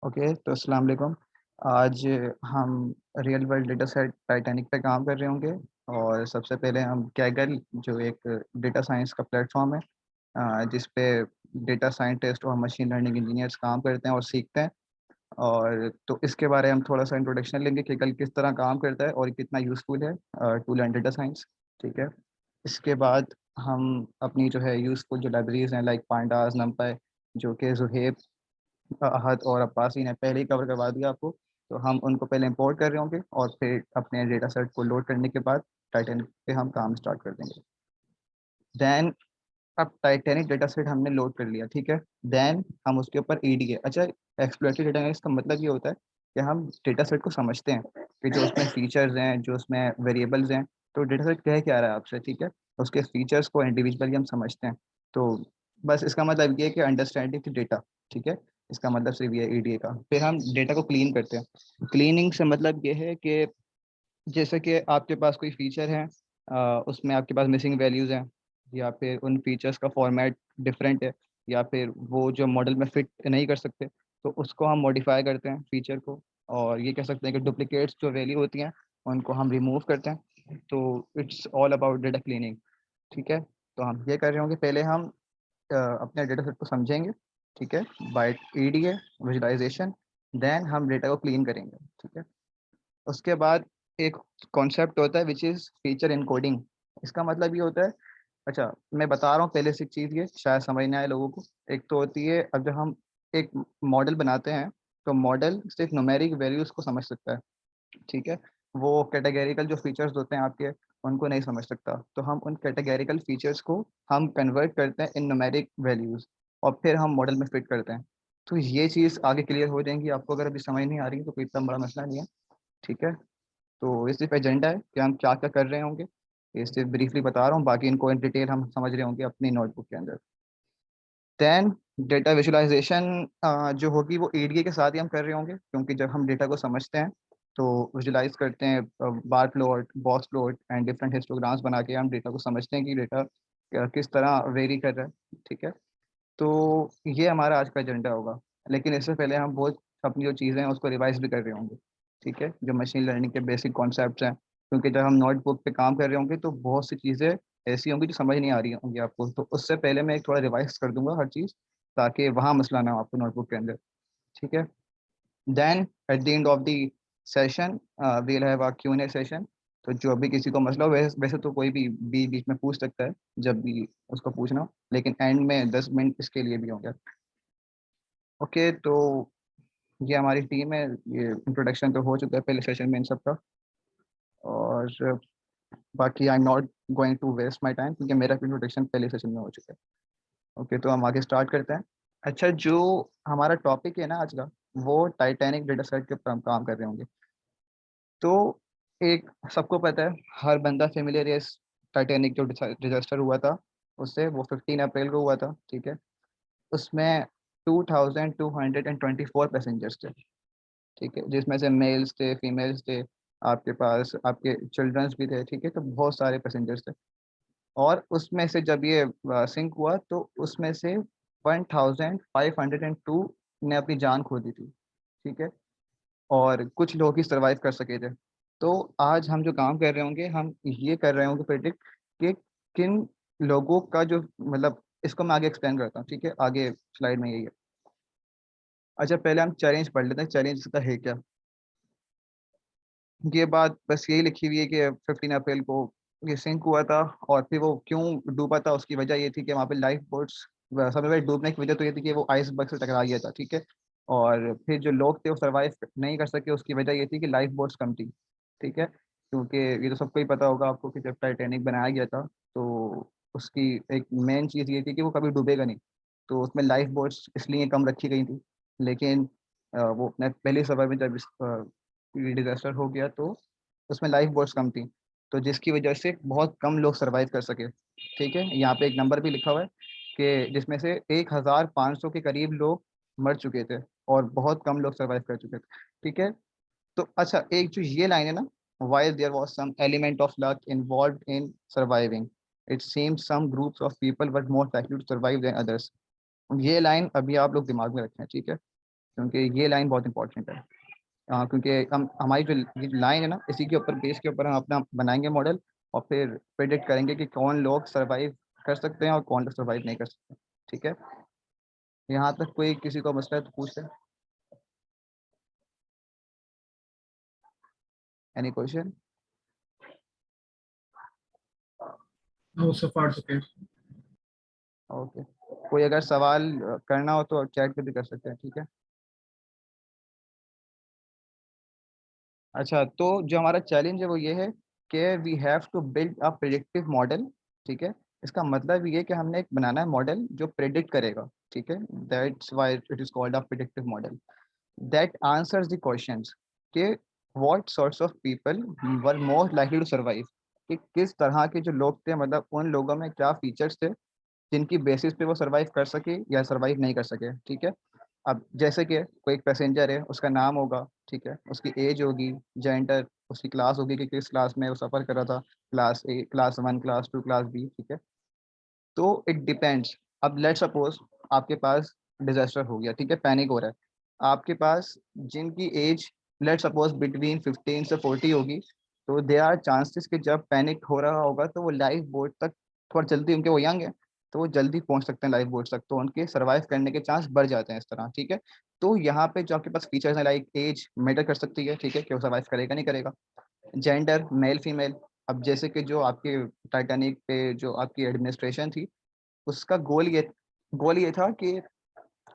Okay, तो अस्सलाम वालेकुम। आज हम real world data set Titanic पे काम कर रहे होंगे। और सबसे पहले हम कैगल, जो एक डेटा साइंस का प्लेटफॉर्म है, जिस पे डेटा साइंटिस्ट और मशीन लर्निंग इंजीनियर्स काम करते हैं और सीखते हैं। और तो इसके बारे में हम थोड़ा सा इंट्रोडक्शन लेंगे कि कैगल किस तरह काम करता है और कितना यूज़फुल है टू लर्न डेटा साइंस। ठीक है। इसके बाद हम अपनी जो है यूज़फुल जो लाइब्रेरीज हैं, लाइक पांडास, नमपाई, जो कि जुहेब, अहद और अब्बासी ने पहले ही कवर करवा दिया आपको। तो हम उनको पहले इंपोर्ट कर रहे होंगे और फिर अपने डेटा सेट को लोड करने के बाद टाइटैनिक पे हम काम स्टार्ट कर देंगे। देन अब टाइटैनिक डेटा सेट हमने लोड कर लिया, ठीक है। देन हम उसके ऊपर ईडीए, अच्छा, एक्सप्लोरेटरी डेटा एनालिसिस का मतलब ये होता है कि हम डेटा सेट को समझते हैं कि जो उसमें फीचर्स हैं, जो उसमें वेरिएबल्स हैं, तो डेटा सेट कह क्या रहा है आपसे, ठीक है। उसके फीचर्स को इंडिविजुअली हम समझते हैं। तो बस इसका मतलब ये है कि अंडरस्टैंडिंग द डेटा, ठीक है। इसका मतलब सिर्फ ये ईडीए का। फिर हम डेटा को क्लीन करते हैं। क्लीनिंग से मतलब ये है कि जैसे कि आपके पास कोई फीचर है, उसमें आपके पास मिसिंग वैल्यूज़ हैं, या फिर उन फीचर्स का फॉर्मेट डिफरेंट है, या फिर वो जो मॉडल में फिट नहीं कर सकते, तो उसको हम मॉडिफाई करते हैं फीचर को। और ये कह सकते हैं कि डुप्लीकेट्स जो वैल्यू होती हैं उनको हम रिमूव करते हैं। तो it's all about data cleaning, ठीक है। तो हम ये कर रहे होंगे, पहले हम अपने डेटा सेट को समझेंगे, ठीक है, बाय ईडीए विजुलाइजेशन। देन हम डेटा को क्लीन करेंगे, ठीक है। उसके बाद एक कॉन्सेप्ट होता है विच इज़ फीचर इनकोडिंग। इसका मतलब ये होता है, अच्छा मैं बता रहा हूँ पहले से चीज़, ये शायद समझ नहीं आए लोगों को। एक तो होती है, अब जब हम एक मॉडल बनाते हैं तो मॉडल सिर्फ न्यूमेरिक वैल्यूज़ को समझ सकता है, ठीक है। वो कैटेगरिकल जो फीचर्स होते हैं आपके, उनको नहीं समझ सकता। तो हम उन कैटेगरिकल फीचर्स को हम कन्वर्ट करते हैं इन न्यूमेरिक वैल्यूज़, और फिर हम मॉडल में फिट करते हैं। तो ये चीज़ आगे क्लियर हो जाएंगी आपको। अगर अभी समझ नहीं आ रही है तो कोई इतना बड़ा मसला नहीं है, ठीक है। तो ये सिर्फ एजेंडा है कि हम क्या क्या कर रहे होंगे, ये सिर्फ ब्रीफली बता रहा हूँ, बाकी इनको इन डिटेल हम समझ रहे होंगे अपनी नोटबुक के अंदर। देन डेटा विजुलाइजेशन जो होगी वो ईडीए के साथ ही हम कर रहे होंगे, क्योंकि जब हम डेटा को समझते हैं तो विजुलाइज करते हैं, bar plot, box plot and different histograms बना के हम डेटा को समझते हैं कि डेटा किस तरह वेरी कर रहा है, ठीक है। तो ये हमारा आज का एजेंडा होगा। लेकिन इससे पहले हम बहुत अपनी जो चीज़ें हैं उसको रिवाइज भी कर रहे होंगे, ठीक है, जो मशीन लर्निंग के बेसिक कॉन्सेप्ट्स हैं। क्योंकि जब हम नोटबुक पे काम कर रहे होंगे तो बहुत सी चीज़ें ऐसी होंगी जो समझ नहीं आ रही होंगी आपको, तो उससे पहले मैं एक थोड़ा रिवाइज कर दूंगा हर चीज़, ताकि वहाँ मसला ना हो आपको नोटबुक के अंदर, ठीक है। Then at the end of the session we'll have a Q&A session. तो जो भी किसी को मसला हो, वैसे तो कोई भी बीच में पूछ सकता है जब भी उसको पूछना हो, लेकिन एंड में 10 मिनट इसके लिए भी होंगे। ओके, तो ये हमारी टीम है। ये इंट्रोडक्शन तो हो चुका है पहले सेशन में इन सब का। और बाकी I am not going to waste my time, क्योंकि मेरा इंट्रोडक्शन पहले सेशन में हो चुका है। ओके, तो हम आगे स्टार्ट करते हैं। अच्छा, जो हमारा टॉपिक है ना आज का, वो टाइटैनिक डेटा सेट के ऊपर हम काम कर रहे होंगे। तो एक सबको पता है, हर बंदा फेमिलियर है इस टाइटैनिक जो डिजास्टर हुआ था उससे। वो 15 अप्रैल को हुआ था, ठीक है। उसमें 2224 पैसेंजर्स थे, ठीक है, जिसमें से मेल्स थे, फीमेल्स थे, आपके पास आपके चिल्ड्रंस भी थे, ठीक है। तो बहुत सारे पैसेंजर्स थे। और उसमें से जब ये सिंक हुआ तो उसमें से 1502 ने अपनी जान खो दी थी, ठीक है। और कुछ लोग ही सर्वाइव कर सके थे। तो आज हम जो काम कर रहे होंगे, हम ये कर रहे होंगे प्रेडिक्ट कि किन लोगों का जो मतलब, इसको मैं आगे एक्सप्लेन करता हूँ, ठीक है, आगे स्लाइड में यही है। अच्छा, पहले हम चैलेंज पढ़ लेते हैं, चैलेंज का है क्या। ये बात बस यही लिखी हुई है कि 15 अप्रैल को ये सिंक हुआ था। और फिर वो क्यों डूबा था, उसकी वजह ये थी कि वहाँ पे लाइफ बोट्स, सबसे पहले डूबने की वजह तो ये थी कि वो आइसबर्ग से टकरा गया था, ठीक है। और फिर जो लोग थे वो सर्वाइव नहीं कर सके, उसकी वजह ये थी कि लाइफ बोट्स कम थी, ठीक है। क्योंकि ये तो सबको ही पता होगा आपको कि जब टाइटैनिक बनाया गया था तो उसकी एक मेन चीज़ ये थी कि वो कभी डूबेगा नहीं। तो उसमें लाइफ बोट्स इसलिए कम रखी गई थी। लेकिन वो अपने पहले सफर में जब डिजास्टर हो गया तो उसमें लाइफ बोट्स कम थी, तो जिसकी वजह से बहुत कम लोग सरवाइव कर सके, ठीक है। यहाँ पे एक नंबर भी लिखा हुआ है कि जिसमें से 1500 के करीब लोग मर चुके थे और बहुत कम लोग सरवाइव कर चुके थे, ठीक है। तो अच्छा, एक जो ये लाइन है ना, while there was some element of luck involved in surviving, it seems some groups of people were more likely to survive than others। ये लाइन अभी आप लोग दिमाग में रखें, ठीक है। क्योंकि ये लाइन बहुत इंपॉर्टेंट है। क्योंकि हम हमारी जो ये लाइन है ना, इसी के ऊपर बेस के ऊपर हम अपना बनाएंगे मॉडल, और फिर प्रेडिक्ट करेंगे कि कौन लोग सर्वाइव कर सकते हैं और कौन लोग सर्वाइव नहीं कर सकते। ठीक है, यहाँ तक कोई किसी को मसला है तो पूछ ले। Any question? No, so far it's okay. Okay, कोई अगर सवाल करना हो तो चैट पे भी कर सकते हैं। ठीक है, अच्छा, तो जो हमारा चैलेंज है वो ये है कि we have to build a predictive model. ठीक है, इसका मतलब ये है कि हमने एक बनाना है मॉडल जो प्रिडिक्ट करेगा। ठीक है, that's why it is called a predictive model that answers the questions कि what sorts of people were more likely to survive, कि किस तरह के जो लोग थे, मतलब उन लोगों में क्या फीचर्स थे जिनकी बेसिस पे वो सरवाइव कर सके या सरवाइव नहीं कर सके। ठीक है, अब जैसे कि कोई एक पैसेंजर है, उसका नाम होगा, ठीक है, उसकी एज होगी, जेंडर, उसकी क्लास होगी कि किस क्लास में वो सफ़र कर रहा था, class A, class 1, class 2, class B. ठीक है, तो इट डिपेंड्स। अब लेट सपोज आपके पास डिजास्टर हो गया, ठीक है, पैनिक हो रहा है, आपके पास जिनकी एज लेट सपोज बिटवीन 15 से 40 होगी, तो देर आर चांसेस कि जब पैनिक हो रहा होगा तो वो लाइफ बोट तक थोड़ा जल्दी, उनके वो यंग है तो वो जल्दी पहुंच सकते हैं लाइफ बोट तक, तो उनके सर्वाइव करने के चांस बढ़ जाते हैं इस तरह। ठीक है, तो यहाँ पे जो आपके पास फीचर्स हैं, लाइक एज मैटर कर सकती है, ठीक है, कि वो सर्वाइव करेगा नहीं करेगा, जेंडर मेल फीमेल। अब जैसे कि जो आपके टाइटैनिक पे जो आपकी एडमिनिस्ट्रेशन थी, उसका गोल ये था कि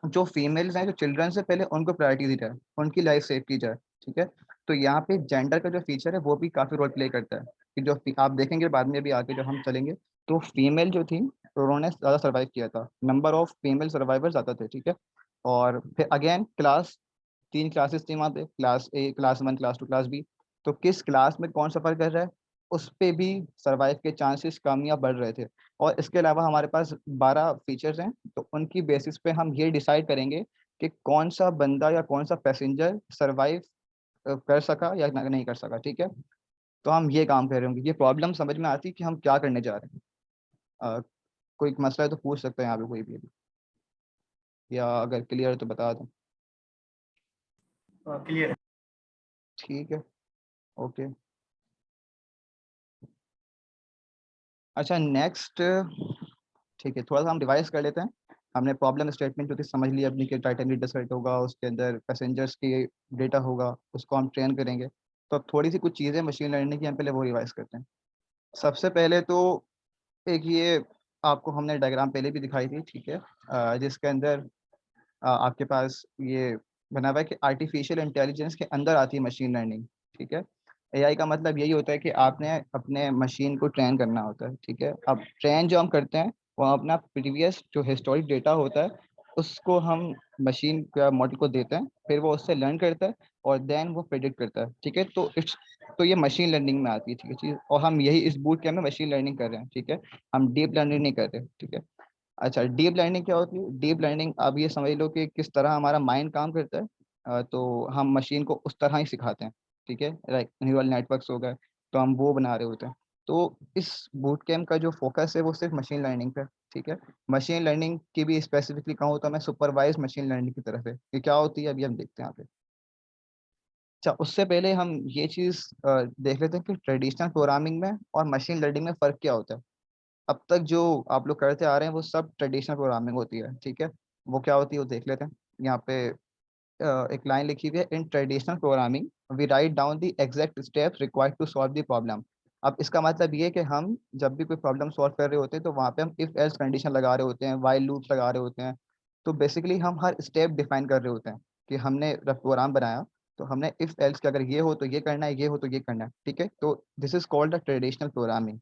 जो फीमेल्स हैं, जो चिल्ड्रन से पहले उनको प्रायोरिटी दी जाए, उनकी लाइफ सेव की जाए। ठीक है, तो यहाँ पे जेंडर का जो फीचर है वो भी काफ़ी रोल प्ले करता है, कि जो आप देखेंगे बाद में भी आगे जब हम चलेंगे, तो फीमेल जो थी उन्होंने ज़्यादा सर्वाइव किया था, नंबर ऑफ फीमेल सर्वाइवर ज़्यादा थे। ठीक है, और फिर अगेन क्लास, 3 क्लासेस थी वहाँ पे, class A, class 1, class 2, class B. तो किस क्लास में कौन सफ़र कर रहा है उस पे भी सर्वाइव के चांसेस कम या बढ़ रहे थे। और इसके अलावा हमारे पास 12 फीचर्स हैं, तो उनकी बेसिस पे हम ये डिसाइड करेंगे कि कौन सा बंदा या कौन सा पैसेंजर सर्वाइव कर सका या नहीं कर सका। ठीक है, तो हम ये काम कर रहे होंगे, ये प्रॉब्लम समझ में आती है कि हम क्या करने जा रहे हैं। कोई मसला है तो पूछ सकते हैं यहाँ पे कोई भी, या अगर क्लियर है तो बता दें। Clear. ठीक है, ओके। अच्छा, नेक्स्ट, ठीक है, थोड़ा सा हम रिवाइज कर लेते हैं। हमने प्रॉब्लम स्टेटमेंट जो थी समझ लिया अपनी, कि टाइटैनिक डेटा सेट होगा, उसके अंदर पैसेंजर्स की डेटा होगा, उसको हम ट्रेन करेंगे। तो अब थोड़ी सी कुछ चीज़ें मशीन लर्निंग की हम पहले वो रिवाइज करते हैं। सबसे पहले तो एक ये आपको हमने डायग्राम पहले भी दिखाई थी, ठीक है, जिसके अंदर आपके पास ये बना हुआ है कि आर्टिफिशियल इंटेलिजेंस के अंदर आती है मशीन लर्निंग। ठीक है, एआई का मतलब यही होता है कि आपने अपने मशीन को ट्रेन करना होता है। ठीक है, अब ट्रेन जो हम करते हैं वो अपना प्रीवियस जो हिस्टोरिक डेटा होता है उसको हम मशीन का मॉडल को देते हैं, फिर वो उससे लर्न करता है और देन वो प्रेडिक्ट करता है। ठीक है, तो ये मशीन लर्निंग में आती है। ठीक है चीज़, और हम यही इस बूट कैम्प में मशीन लर्निंग कर रहे हैं। ठीक है, हम डीप लर्निंग नहीं कर रहे। ठीक है, अच्छा, डीप लर्निंग क्या होती है? डीप लर्निंग आप ये समझ लो कि किस तरह हमारा माइंड काम करता है। तो हम मशीन को उस तरह ही सिखाते हैं। ठीक है, लाइक न्यूरल नेटवर्क्स हो गए, तो हम वो बना रहे होते हैं। तो इस बूट कैम्प का जो फोकस है वो सिर्फ मशीन लर्निंग पे। ठीक है, मशीन लर्निंग की भी स्पेसिफिकली कहूँ तो मैं सुपरवाइज मशीन लर्निंग की तरफ है, ये क्या होती है अभी हम देखते हैं यहाँ पे। अच्छा, उससे पहले हम ये चीज़ देख लेते हैं कि ट्रेडिशनल प्रोग्रामिंग में और मशीन लर्निंग में फ़र्क क्या होता है। अब तक जो आप लोग करते आ रहे हैं वो सब ट्रेडिशनल प्रोग्रामिंग होती है। ठीक है, वो क्या होती है वो देख लेते हैं। यहाँ पे एक लाइन लिखी हुई है, in traditional programming we write down the exact steps required to solve the problem. अब इसका मतलब ये है कि हम जब भी कोई प्रॉब्लम सॉल्व कर रहे होते हैं तो वहाँ पे हम इफ एल्स कंडीशन लगा रहे होते हैं, वाइल लूप्स लगा रहे होते हैं। तो बेसिकली हम हर स्टेप डिफाइन कर रहे होते हैं कि हमने जब प्रोग्राम बनाया तो हमने इफ एल्स कि अगर ये हो तो ये करना है, ये हो तो ये करना है। ठीक है, तो this is called the traditional programming.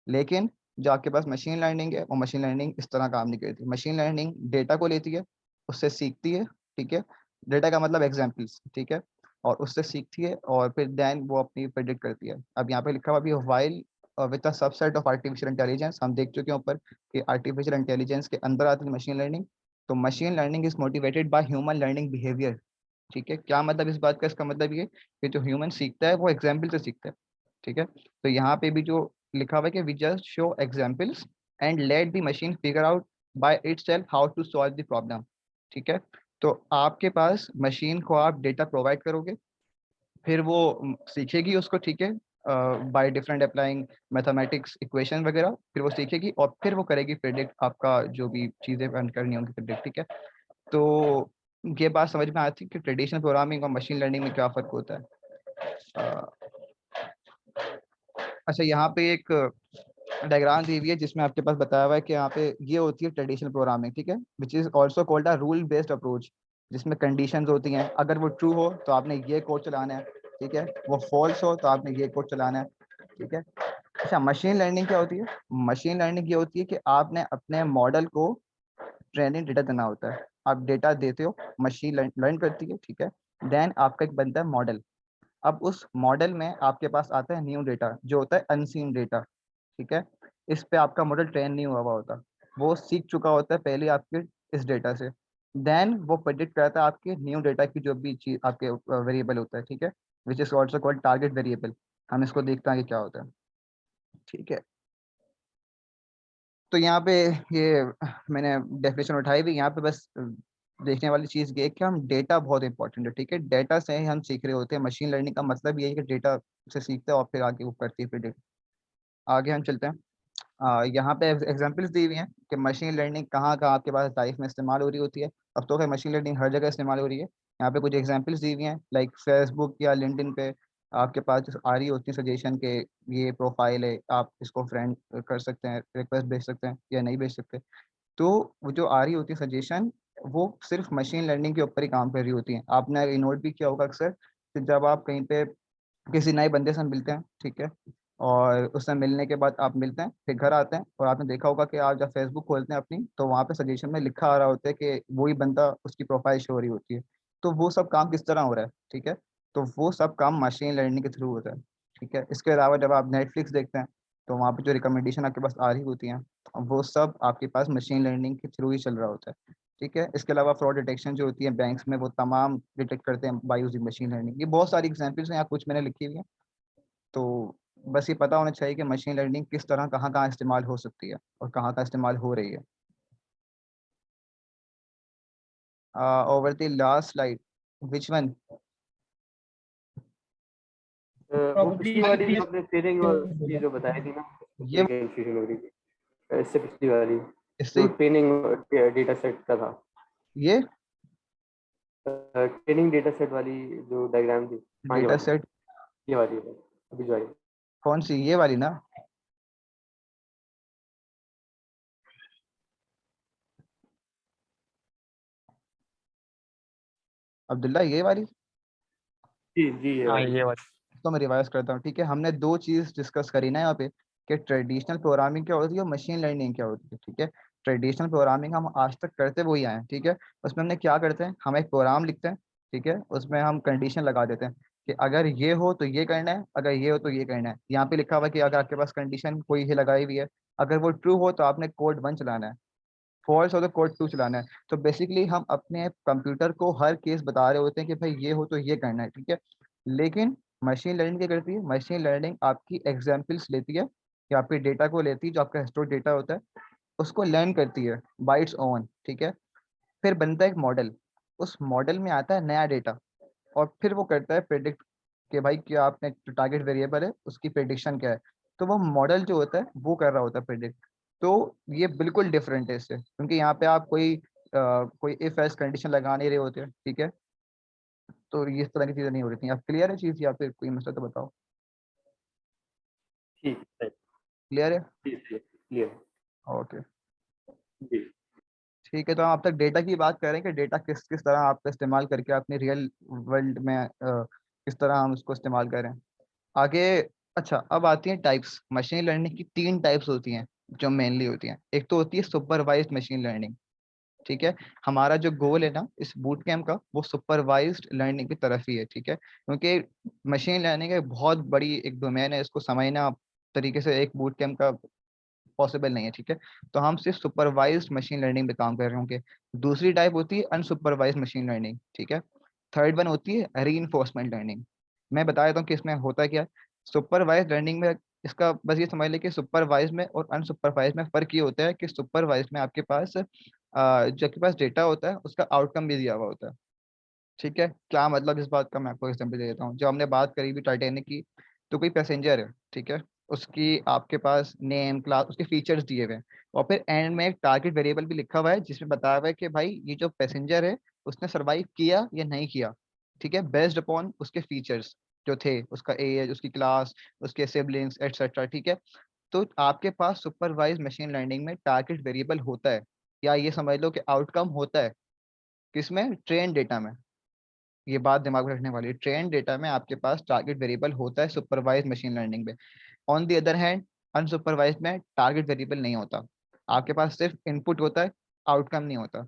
लेकिन जो आपके पास मशीन लर्निंग है वो मशीन लर्निंग इस तरह काम नहीं करती। मशीन लर्निंग डेटा को लेती है, उससे सीखती है। ठीक है, डेटा का मतलब एग्जाम्पल्स। ठीक है, और उससे सीखती है और फिर देन वो अपनी प्रेडिक्ट करती है। अब यहाँ पे लिखा हुआ भी while with a subset of artificial intelligence, हम देख चुके हैं ऊपर कि आर्टिफिशियल इंटेलिजेंस के अंदर आती है मशीन लर्निंग। तो machine learning is motivated by human learning behaviour. ठीक है, क्या मतलब इस बात का? इसका मतलब ये कि जो ह्यूमन सीखता है वो एग्जाम्पल से सीखता है। ठीक है, तो यहाँ पे भी जो लिखा हुआ है कि we just show examples and let the machine figure out by itself how to solve the problem. ठीक है, तो आपके पास मशीन को आप डेटा प्रोवाइड करोगे, फिर वो सीखेगी उसको, ठीक है, by different applying mathematics equation वगैरह, फिर वो सीखेगी और फिर वो करेगी प्रिडिक्ट आपका जो भी चीज़ें रन करनी होंगी प्रिडिक्ट, ठीक है। तो ये बात समझ में आती है कि ट्रेडिशनल प्रोग्रामिंग और मशीन लर्निंग में क्या फ़र्क होता है। अच्छा, यहाँ पे एक डायग्राम दी हुई है जिसमें आपके पास बताया हुआ है कि यहाँ पे ये होती है ट्रेडिशनल प्रोग्रामिंग, ठीक है, which is also called a rule based approach, जिसमें कंडीशंस होती हैं। अगर वो ट्रू हो तो आपने ये कोड चलाना है, ठीक है, वो फॉल्स हो तो आपने ये कोड चलाना है, ठीक है। अच्छा, मशीन लर्निंग क्या होती है? मशीन लर्निंग ये होती है कि आपने अपने मॉडल को ट्रेनिंग डेटा देना होता है। आप डेटा देते हो, मशीन लर्न करती है, ठीक है, देन आपका एक बनता है मॉडल। अब उस मॉडल में आपके पास आता है न्यू डेटा जो होता है अनसीन डेटा, ठीक है। इस पे आपका मॉडल ट्रेन नहीं हुआ होता, वो सीख चुका होता है पहले आपके इस डेटा से। देन वो प्रेडिक्ट करता है आपके न्यू डेटा की जो भी चीज आपके वेरिएबल होता है, ठीक है, which is also called target variable. हम इसको देखते हैं कि क्या होता है, ठीक है। तो यहाँ पे ये मैंने डेफिनेशन उठाई हुई, यहाँ पे बस देखने वाली चीज़ ये है कि हम डेटा बहुत इंपॉर्टेंट है, ठीक है, डेटा से ही हम सीख रहे होते हैं। मशीन लर्निंग का मतलब ये है कि डेटा से सीखते हैं और फिर आगे वो करती है प्रेडिक्ट। आगे हम चलते हैं। यहाँ पे एग्जांपल्स दी हुई हैं कि मशीन लर्निंग कहाँ कहाँ आपके पास लाइफ में इस्तेमाल हो रही होती है। अब तो खैर मशीन लर्निंग हर जगह इस्तेमाल हो रही है। यहाँ पे कुछ एग्जांपल्स दी हुई हैं, लाइक फेसबुक या लिंक्डइन पे आपके पास आ रही होती है सजेशन के ये प्रोफाइल है, आप इसको फ्रेंड कर सकते हैं, रिक्वेस्ट भेज सकते हैं या नहीं भेज सकते। तो वो जो आ रही होती है सजेशन, वो सिर्फ मशीन लर्निंग के ऊपर ही काम कर रही होती है। आपने नोट भी किया होगा अक्सर कि जब आप कहीं पे किसी नए बंदे से मिलते हैं, ठीक है, और उससे मिलने के बाद आप मिलते हैं, फिर घर आते हैं, और आपने देखा होगा कि आप जब फेसबुक खोलते हैं अपनी, तो वहाँ पे सजेशन में लिखा आ रहा होता है कि वही बंदा, उसकी प्रोफाइल शो हो रही होती है। तो वो सब काम किस तरह हो रहा है, ठीक है, तो वो सब काम मशीन लर्निंग के थ्रू होता है, ठीक है। इसके अलावा जब आप नेटफ्लिक्स देखते हैं, तो वहाँ पे जो रिकमेंडेशन आपके पास आ रही होती हैं, वो सब आपके पास मशीन लर्निंग के थ्रू ही चल रहा होता है, ठीक है। इसके अलावा फ्रॉड डिटेक्शन जो होती है बैंक्स में, वो तमाम डिटेक्ट करते हैं बाय यूजिंग मशीन लर्निंग। ये बहुत सारी एग्जांपल्स हैं, यहाँ कुछ मैंने लिखी हुई है। तो बस ये पता होना चाहिए कि मशीन लर्निंग किस तरह कहाँ कहाँ इस्तेमाल हो सकती है और कहाँ कहाँ इस्तेमाल हो रही है। Over the last slide, which one? Probably वो पिछली वाली जो आपने ट्रेनिंग और ये जो बताई थी ना, उससे ये भी कंफ्यूजन हो रही थी। इससे पिछली वाली इससे जो ट्रेनिंग डेटा सेट का था, ये ट्रेनिंग डेटा सेट वाली जो डायग्राम थी। हाँ, डेटा सेट ये वाली है, अभी जो आई। कौन सी, ये वाली ना? अब्दुल्ला, ये वाली? जी जी, ये हाँ वाली। ये बात। तो मैं रिवाइज करता हूँ, ठीक है। हमने दो चीज डिस्कस करी ना यहाँ पे, कि ट्रेडिशनल प्रोग्रामिंग क्या होती है और मशीन लर्निंग क्या होती है, ठीक है। ट्रेडिशनल प्रोग्रामिंग हम आज तक करते वही आए हैं, ठीक है। उसमें हमने क्या करते हैं, हम एक प्रोग्राम लिखते हैं, ठीक है, उसमें हम कंडीशन लगा देते हैं कि अगर ये हो तो ये करना है, अगर ये हो तो ये करना है। यहाँ पे लिखा हुआ है कि अगर आपके पास कंडीशन कोई है लगाई हुई है, अगर वो ट्रू हो तो आपने कोड 1 चलाना है, फॉल्स हो तो कोड 2 चलाना है। तो बेसिकली हम अपने कंप्यूटर को हर केस बता रहे होते हैं कि भाई ये हो तो ये करना है, ठीक है। लेकिन मशीन लर्निंग क्या करती है? मशीन लर्निंग आपकी एग्जाम्पल्स लेती है या आपके डेटा को लेती है, जो आपका हिस्टोरिक डेटा होता है, उसको लर्न करती है बाइट्स ऑन, ठीक है। फिर बनता है एक मॉडल, उस मॉडल में आता है नया डेटा, और फिर वो करता है प्रेडिक्ट कि भाई क्या आपने जो टारगेट वेरिएबल है उसकी प्रेडिक्शन क्या है। तो वो मॉडल जो होता है वो कर रहा होता है प्रेडिक्ट। तो ये बिल्कुल डिफरेंट है इससे, क्योंकि यहाँ पे आप कोई इफ एल्स कंडीशन लगा नहीं रहे होते हैं, ठीक है। तो ये इस तरह की चीज़ें नहीं हो रही थी। आप क्लियर है चीज़, या फिर कोई मसला तो बताओ। ठीक है, क्लियर है? ठीक है, क्लियर। ओके, जी ठीक है। तो हम अब तक डेटा की बात कर रहे हैं कि डेटा किस किस तरह आपका इस्तेमाल करके अपने रियल वर्ल्ड में किस तरह हम उसको इस्तेमाल करें आगे। अच्छा, अब आती हैं टाइप्स। मशीन लर्निंग की 3 टाइप्स होती हैं जो मेनली होती हैं। एक तो होती है सुपरवाइज्ड मशीन लर्निंग, ठीक है। हमारा जो गोल है ना इस बूट कैम्प का, वो सुपरवाइज्ड लर्निंग की तरफ ही है, ठीक है, क्योंकि मशीन लर्निंग एक बहुत बड़ी एक डोमेन है, इसको समझना तरीके से एक बूट कैम्प का पॉसिबल नहीं है, ठीक है। तो हम सिर्फ सुपरवाइज्ड मशीन लर्निंग पे काम कर रहे होंगे। दूसरी टाइप होती है अनसुपरवाइज्ड मशीन लर्निंग, ठीक है। थर्ड वन होती है रीइंफोर्समेंट लर्निंग। मैं बता देता हूँ कि इसमें होता क्या है। सुपरवाइज्ड लर्निंग में इसका बस ये समझ लें कि सुपरवाइज में और अनसुपरवाइज में फ़र्क ये होता है कि सुपरवाइज में आपके पास जो आपके पास डेटा होता है उसका आउटकम भी दिया हुआ होता है। ठीक है, क्या मतलब इस बात का, मैं आपको एग्जांपल दे देता हूँ। जो हमने बात करी भी टाइटैनिक की, तो कोई पैसेंजर है, ठीक है, उसकी आपके पास नेम, क्लास, उसके फीचर्स दिए हुए हैं, और फिर एंड में एक टारगेट वेरिएबल भी लिखा हुआ है जिसमें बताया हुआ है कि भाई ये जो पैसेंजर है उसने सरवाइव किया या नहीं किया, ठीक है, बेस्ड अपॉन उसके फीचर्स जो थे, उसका एज, उसकी क्लास, उसके सिबलिंग्स एटसेट्रा। ठीक है, तो आपके पास सुपरवाइज मशीन लर्निंग में टारगेट वेरिएबल होता है, या ये समझ लो कि आउटकम होता है, किसमें, ट्रेन डेटा में। ये बात दिमाग में रखने वाली है, ट्रेन डेटा में आपके पास टारगेट वेरिएबल होता है सुपरवाइज मशीन लर्निंग में। On the other hand unsupervise में टारगेट वेरिएबल नहीं होता, आपके पास सिर्फ इनपुट होता है, आउटकम नहीं होता।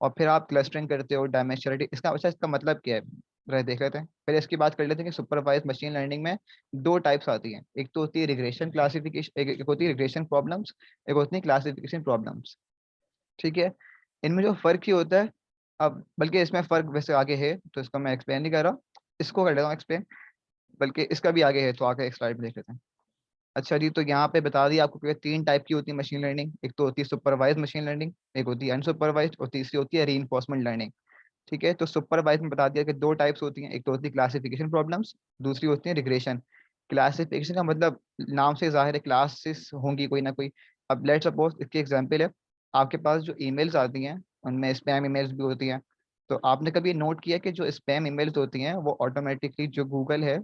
और फिर आप क्लस्टरिंग करते हो, डायमेंशनलिटी, इसका अच्छा इसका मतलब क्या है, रहे देख लेते हैं। पहले इसकी बात कर लेते हैं कि सुपरवाइज मशीन लर्निंग में दो टाइप्स आती हैं। एक तो होती है रिग्रेशन क्लासिफिकेशन, एक होती है रिग्रेशन प्रॉब्लम्स, एक होती है क्लासिफिकेशन प्रॉब्लम्स। ठीक है, इनमें जो फर्क ही होता है, अब बल्कि इसमें फर्क वैसे आगे है तो इसको मैं एक्सप्लेन नहीं कर रहा, इसको कर लेता हूँ एक्सप्लेन, बल्कि इसका भी आगे है, तो आगे एक स्लाइड में देख लेते हैं। अच्छा जी, तो यहाँ पे बता दिया आपको कि तीन टाइप की होती है मशीन लर्निंग। एक तो होती है सुपरवाइज मशीन लर्निंग, एक होती है अनसुपरवाइज, और तीसरी होती है रीइंफोर्समेंट लर्निंग। ठीक है, तो सुपरवाइज में बता दिया कि दो टाइप्स होती हैं, एक तो होती है क्लासिफिकेशन प्रॉब्लम्स, दूसरी होती है रिग्रेशन। क्लासिफिकेशन का मतलब नाम से जाहिर है, क्लासेस होंगी कोई ना कोई। अब लेट्स सपोज इसकी एग्जांपल है, आपके पास जो ईमेल्स आती हैं उनमें स्पैम ईमेल्स भी होती हैं। तो आपने कभी नोट किया कि जो स्पैम ईमेल्स होती हैं वो ऑटोमेटिकली जो गूगल है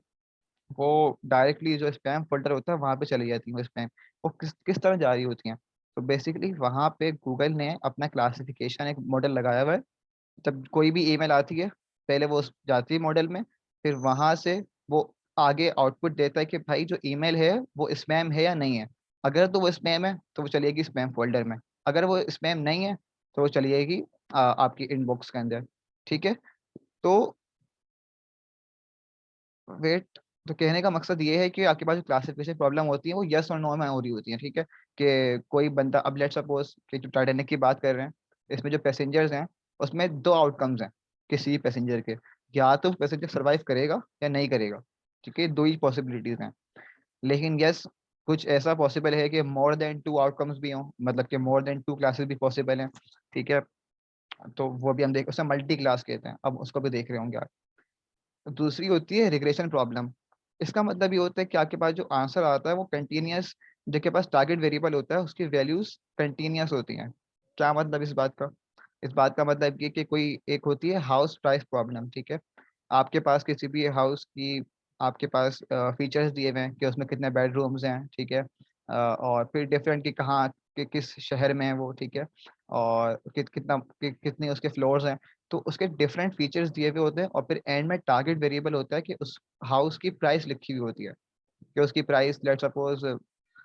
वो डायरेक्टली जो स्पैम फोल्डर होता है वहां पे चली जाती है। वो स्पैम वो किस किस तरह जा रही होती हैं, तो बेसिकली वहां पे गूगल ने अपना क्लासिफिकेशन एक मॉडल लगाया हुआ है। जब कोई भी ईमेल आती है, पहले वो जाती है मॉडल में, फिर वहां से वो आगे आउटपुट देता है कि भाई जो ईमेल है वो स्पैम है या नहीं है। अगर तो वो स्पैम है तो वो चलेगी स्पैम फोल्डर में, अगर वो स्पैम नहीं है तो वो चली जाएगी आपकी इनबॉक्स के अंदर। ठीक है, तो वेट, तो कहने का मकसद ये है कि आपके पास जो क्लासिफिकेशन प्रॉब्लम होती है वो यस और नो में हो रही होती है। ठीक है, कि कोई बंदा, अब लेट सपोज कि जो टाइटैनिक की बात कर रहे हैं, इसमें जो पैसेंजर्स हैं उसमें दो आउटकम्स हैं किसी पैसेंजर के, या तो पैसेंजर सर्वाइव करेगा या नहीं करेगा। ठीक है, दो ही पॉसिबिलिटीज हैं। लेकिन यस, कुछ ऐसा पॉसिबल है कि मोर देन टू आउटकम्स भी हों, मतलब कि मोर देन टू क्लासेस भी पॉसिबल हैं। ठीक है, तो वो भी हम देख, उसे मल्टी क्लास कहते हैं, अब उसको भी देख रहे होंगे आप। दूसरी होती है रिग्रेशन प्रॉब्लम। इसका मतलब ये होता है कि आपके पास जो आंसर आता है वो कंटिन्यूअस, जो के पास टारगेट वेरिएबल होता है उसकी वैल्यूज कंटिन्यूअस होती हैं। क्या मतलब इस बात का, इस बात का मतलब ये कि कोई एक होती है हाउस प्राइस प्रॉब्लम। ठीक है, आपके पास किसी भी हाउस की, आपके पास फीचर्स दिए हुए हैं कि उसमें कितने बेडरूम्स हैं। ठीक है, और फिर डिफरेंट कि कहाँ कि किस शहर में है वो। ठीक है, और कितने उसके फ्लोर्स हैं। तो उसके डिफरेंट फीचर्स दिए हुए होते हैं, और फिर एंड में टारगेट वेरिएबल होता है कि उस हाउस की प्राइस लिखी हुई होती है, कि उसकी प्राइस लेट सपोज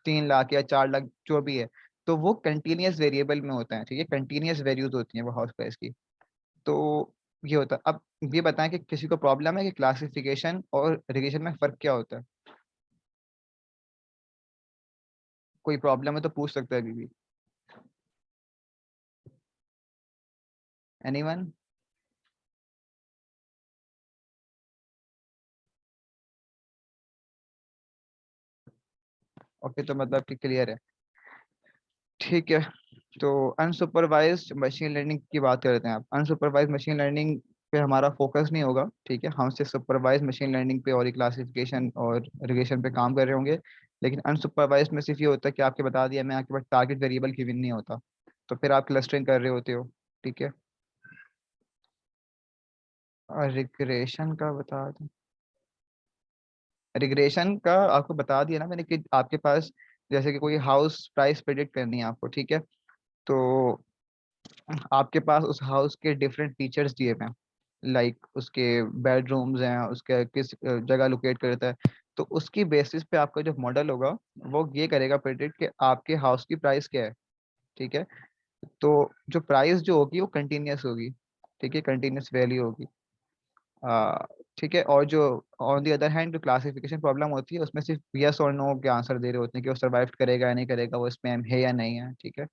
3 लाख या 4 लाख जो भी है। तो वो कंटिन्यूस वेरिएबल में होता है। ठीक है, कंटिन्यूस वैल्यूज होती हैं वो हाउस प्राइस की। तो ये होता है। अब ये बताएं कि किसी को प्रॉब्लम है कि क्लासिफिकेशन और रिलेशन में फर्क क्या होता है। कोई प्रॉब्लम है तो पूछ सकता है अभी भी। एनीवन? ओके, तो मतलब कि क्लियर है। ठीक है, तो अनसुपरवाइज्ड मशीन लर्निंग की बात करते हैं। आप अनसुपरवाइज्ड मशीन लर्निंग पे हमारा फोकस नहीं होगा। ठीक है, हम सिर्फ सुपरवाइज्ड मशीन लर्निंग पे और क्लासिफिकेशन और रिलेशन पे काम कर रहे होंगे। लेकिन अनसुपरवाइज्ड में सिर्फ ये होता है कि आपके बता दिया मैं, आपके पास टारगेट वेरिएबल गिवन नहीं होता, तो फिर आप क्लस्टरिंग कर रहे होते हो। ठीक है, और रिग्रेशन का बता दें। रिग्रेशन का आपको बता दिया ना मैंने कि आपके पास जैसे कि कोई हाउस प्राइस प्रेडिक्ट करनी है आपको। ठीक है, तो आपके पास उस हाउस के डिफरेंट फीचर्स दिए हुए हैं, लाइक उसके बेडरूम्स हैं, उसके किस जगह लोकेट करता है। तो उसकी बेसिस पे आपका जो मॉडल होगा वो ये करेगा प्रेडिक्ट कि आपके हाउस की प्राइस क्या है। ठीक है, तो जो प्राइस जो होगी वो कंटिन्यूस होगी। ठीक है, कंटिन्यूस वैल्यू होगी। आ, ठीक है, और जो ऑन दी अदर हैंड जो क्लासिफिकेशन प्रॉब्लम होती है उसमें सिर्फ यस और नो के आंसर दे रहे होते हैं कि वो सर्वाइव करेगा या नहीं करेगा, वो स्पैम है या नहीं है। ठीक है,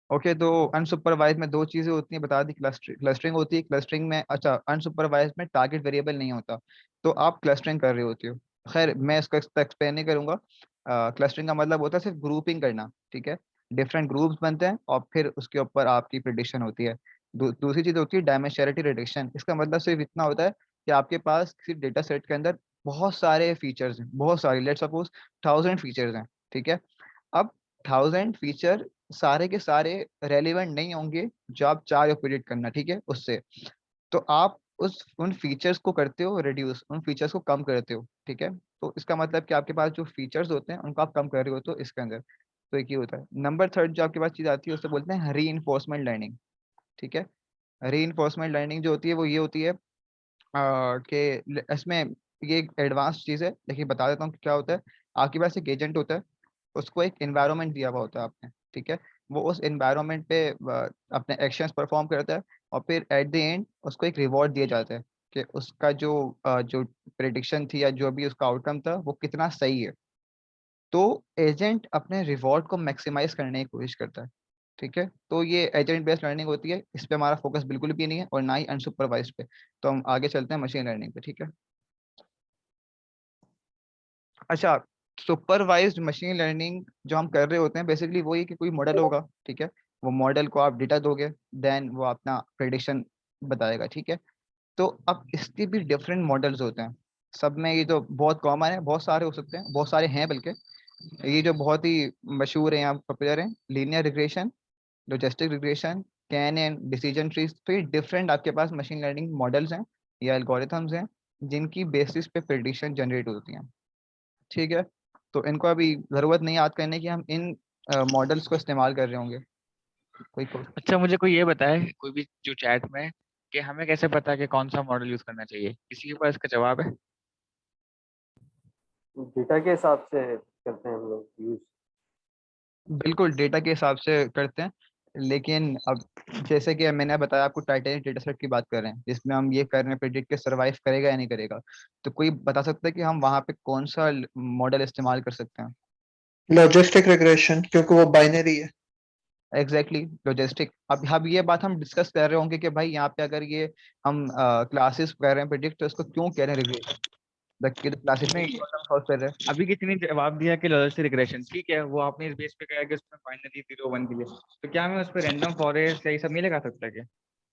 ओके, तो अनसुपरवाइज में दो चीजें होती हैं, बता दी। क्लस्टरिंग होती है, क्लस्टरिंग में अच्छा अनसुपरवाइज में टारगेट वेरिएबल नहीं होता, तो आप क्लस्टरिंग कर रहे होते हो। खैर मैं इसको एक्सप्लेन नहीं करूंगा। क्लस्टरिंग का मतलब होता है सिर्फ ग्रुपिंग करना, ठीक है। डिफरेंट ग्रुप्स बनते हैं और फिर उसके ऊपर आपकी प्रिडिक्शन होती है। दूसरी चीज होती है डायमेंशनलिटी रिडक्शन। इसका मतलब सिर्फ इतना होता है कि आपके पास किसी डेटा सेट के अंदर बहुत सारे फीचर्स हैं, बहुत सारे, लेट्स सपोज 1000 फीचर्स हैं, ठीक है। अब 1000 फीचर सारे के सारे रेलिवेंट नहीं होंगे जो आप चाह रहे हो प्रिडिक्ट करना, ठीक है, उससे। तो आप उन फीचर्स को करते हो रिड्यूस, उन फीचर्स को कम करते हो, ठीक है। तो इसका मतलब कि आपके पास जो फीचर्स होते हैं उनको आप कम कर रहे हो, तो इसके अंदर तो एक ही होता है। नंबर थर्ड जो आपके पास चीज आती है उसे बोलते हैं री लर्निंग, ठीक है। री लर्निंग जो होती है वो ये होती है कि इसमें ये एक एडवांस चीज है, लेकिन बता देता हूँ कि क्या होता है। आपके पास एक एजेंट होता है, उसको एक एनवायरनमेंट दिया हुआ होता है आपने, ठीक है। वो उस एनवायरनमेंट पे अपने एक्शंस परफॉर्म करता है, और फिर एट द एंड उसको एक रिवॉर्ड दिया जाता है कि उसका जो प्रेडिक्शन थी या जो भी उसका आउटकम था वो कितना सही है। तो एजेंट अपने रिवॉर्ड को मैक्सिमाइज करने की कोशिश करता है, ठीक है। तो ये एजेंट बेस्ड लर्निंग होती है, इस पे हमारा फोकस बिल्कुल भी नहीं है, और ना ही अनसुपरवाइज पे। तो हम आगे चलते हैं मशीन लर्निंग पे, ठीक है। अच्छा, सुपरवाइज्ड मशीन लर्निंग जो हम कर रहे होते हैं बेसिकली वही है कि कोई मॉडल होगा, ठीक है। वो मॉडल को आप डेटा दोगे, देन वो अपना प्रेडिक्शन बताएगा, ठीक है। तो अब इसके भी डिफरेंट मॉडल्स होते हैं। सब में ये तो बहुत कॉमन है, बहुत सारे हो सकते हैं, बहुत सारे हैं बल्कि। ये जो बहुत ही मशहूर है, यहाँ पॉपुलर है, linear regression, logistic regression, can and decision trees. तो ये डिफरेंट आपके पास मशीन लर्निंग मॉडल्स हैं या एल्गोरिथम्स हैं जिनकी बेसिस पे प्रेडिक्शन जनरेट होती हैं, ठीक है। तो इनको अभी ज़रूरत नहीं याद करने की, हम इन मॉडल्स को इस्तेमाल कर रहे होंगे। कोई अच्छा मुझे कोई ये बताए, कोई भी जो चैट में, कि हमें कैसे पता है कि कौन सा मॉडल यूज करना चाहिए? किसी के पास इसका जवाब है? डेटा के हिसाब से करते हैं हम लोग यूज। बिल्कुल डेटा के हिसाब से करते हैं, लेकिन अब जैसे कि मैंने बताया आपको, टाइटेनिक डेटा सेट की बात कर रहे हैं जिसमें हम ये कर रहे हैं प्रेडिक्ट के सर्वाइव करेगा या नहीं करेगा। तो कोई बता सकता है कि हम वहाँ पे कौन सा मॉडल इस्तेमाल कर सकते हैं? लॉजिस्टिक रिग्रेशन, क्योंकि वो बाइनरी है। Exactly logistic. अब ये बात हम डिस्कस कर रहे होंगे कि भाई यहाँ पे अगर ये हम क्लासेस कर रहे हैं प्रेडिक्ट, तो इसको क्यों कह रहे हैं रिग्रेशन, जबकि तो क्लासिफिकेशन नहीं, हम सॉल्व कर रहे हैं। अभी किसी ने जवाब दिया कि लॉजिस्टिक रिग्रेशन, ठीक है, वो आपने इस बेस पे कहा कि उसमें फाइनली 0 1 के लिए, तो क्या मैं उस पर रैंडम फॉरेस्ट या ये सब नहीं लगा सकता? क्या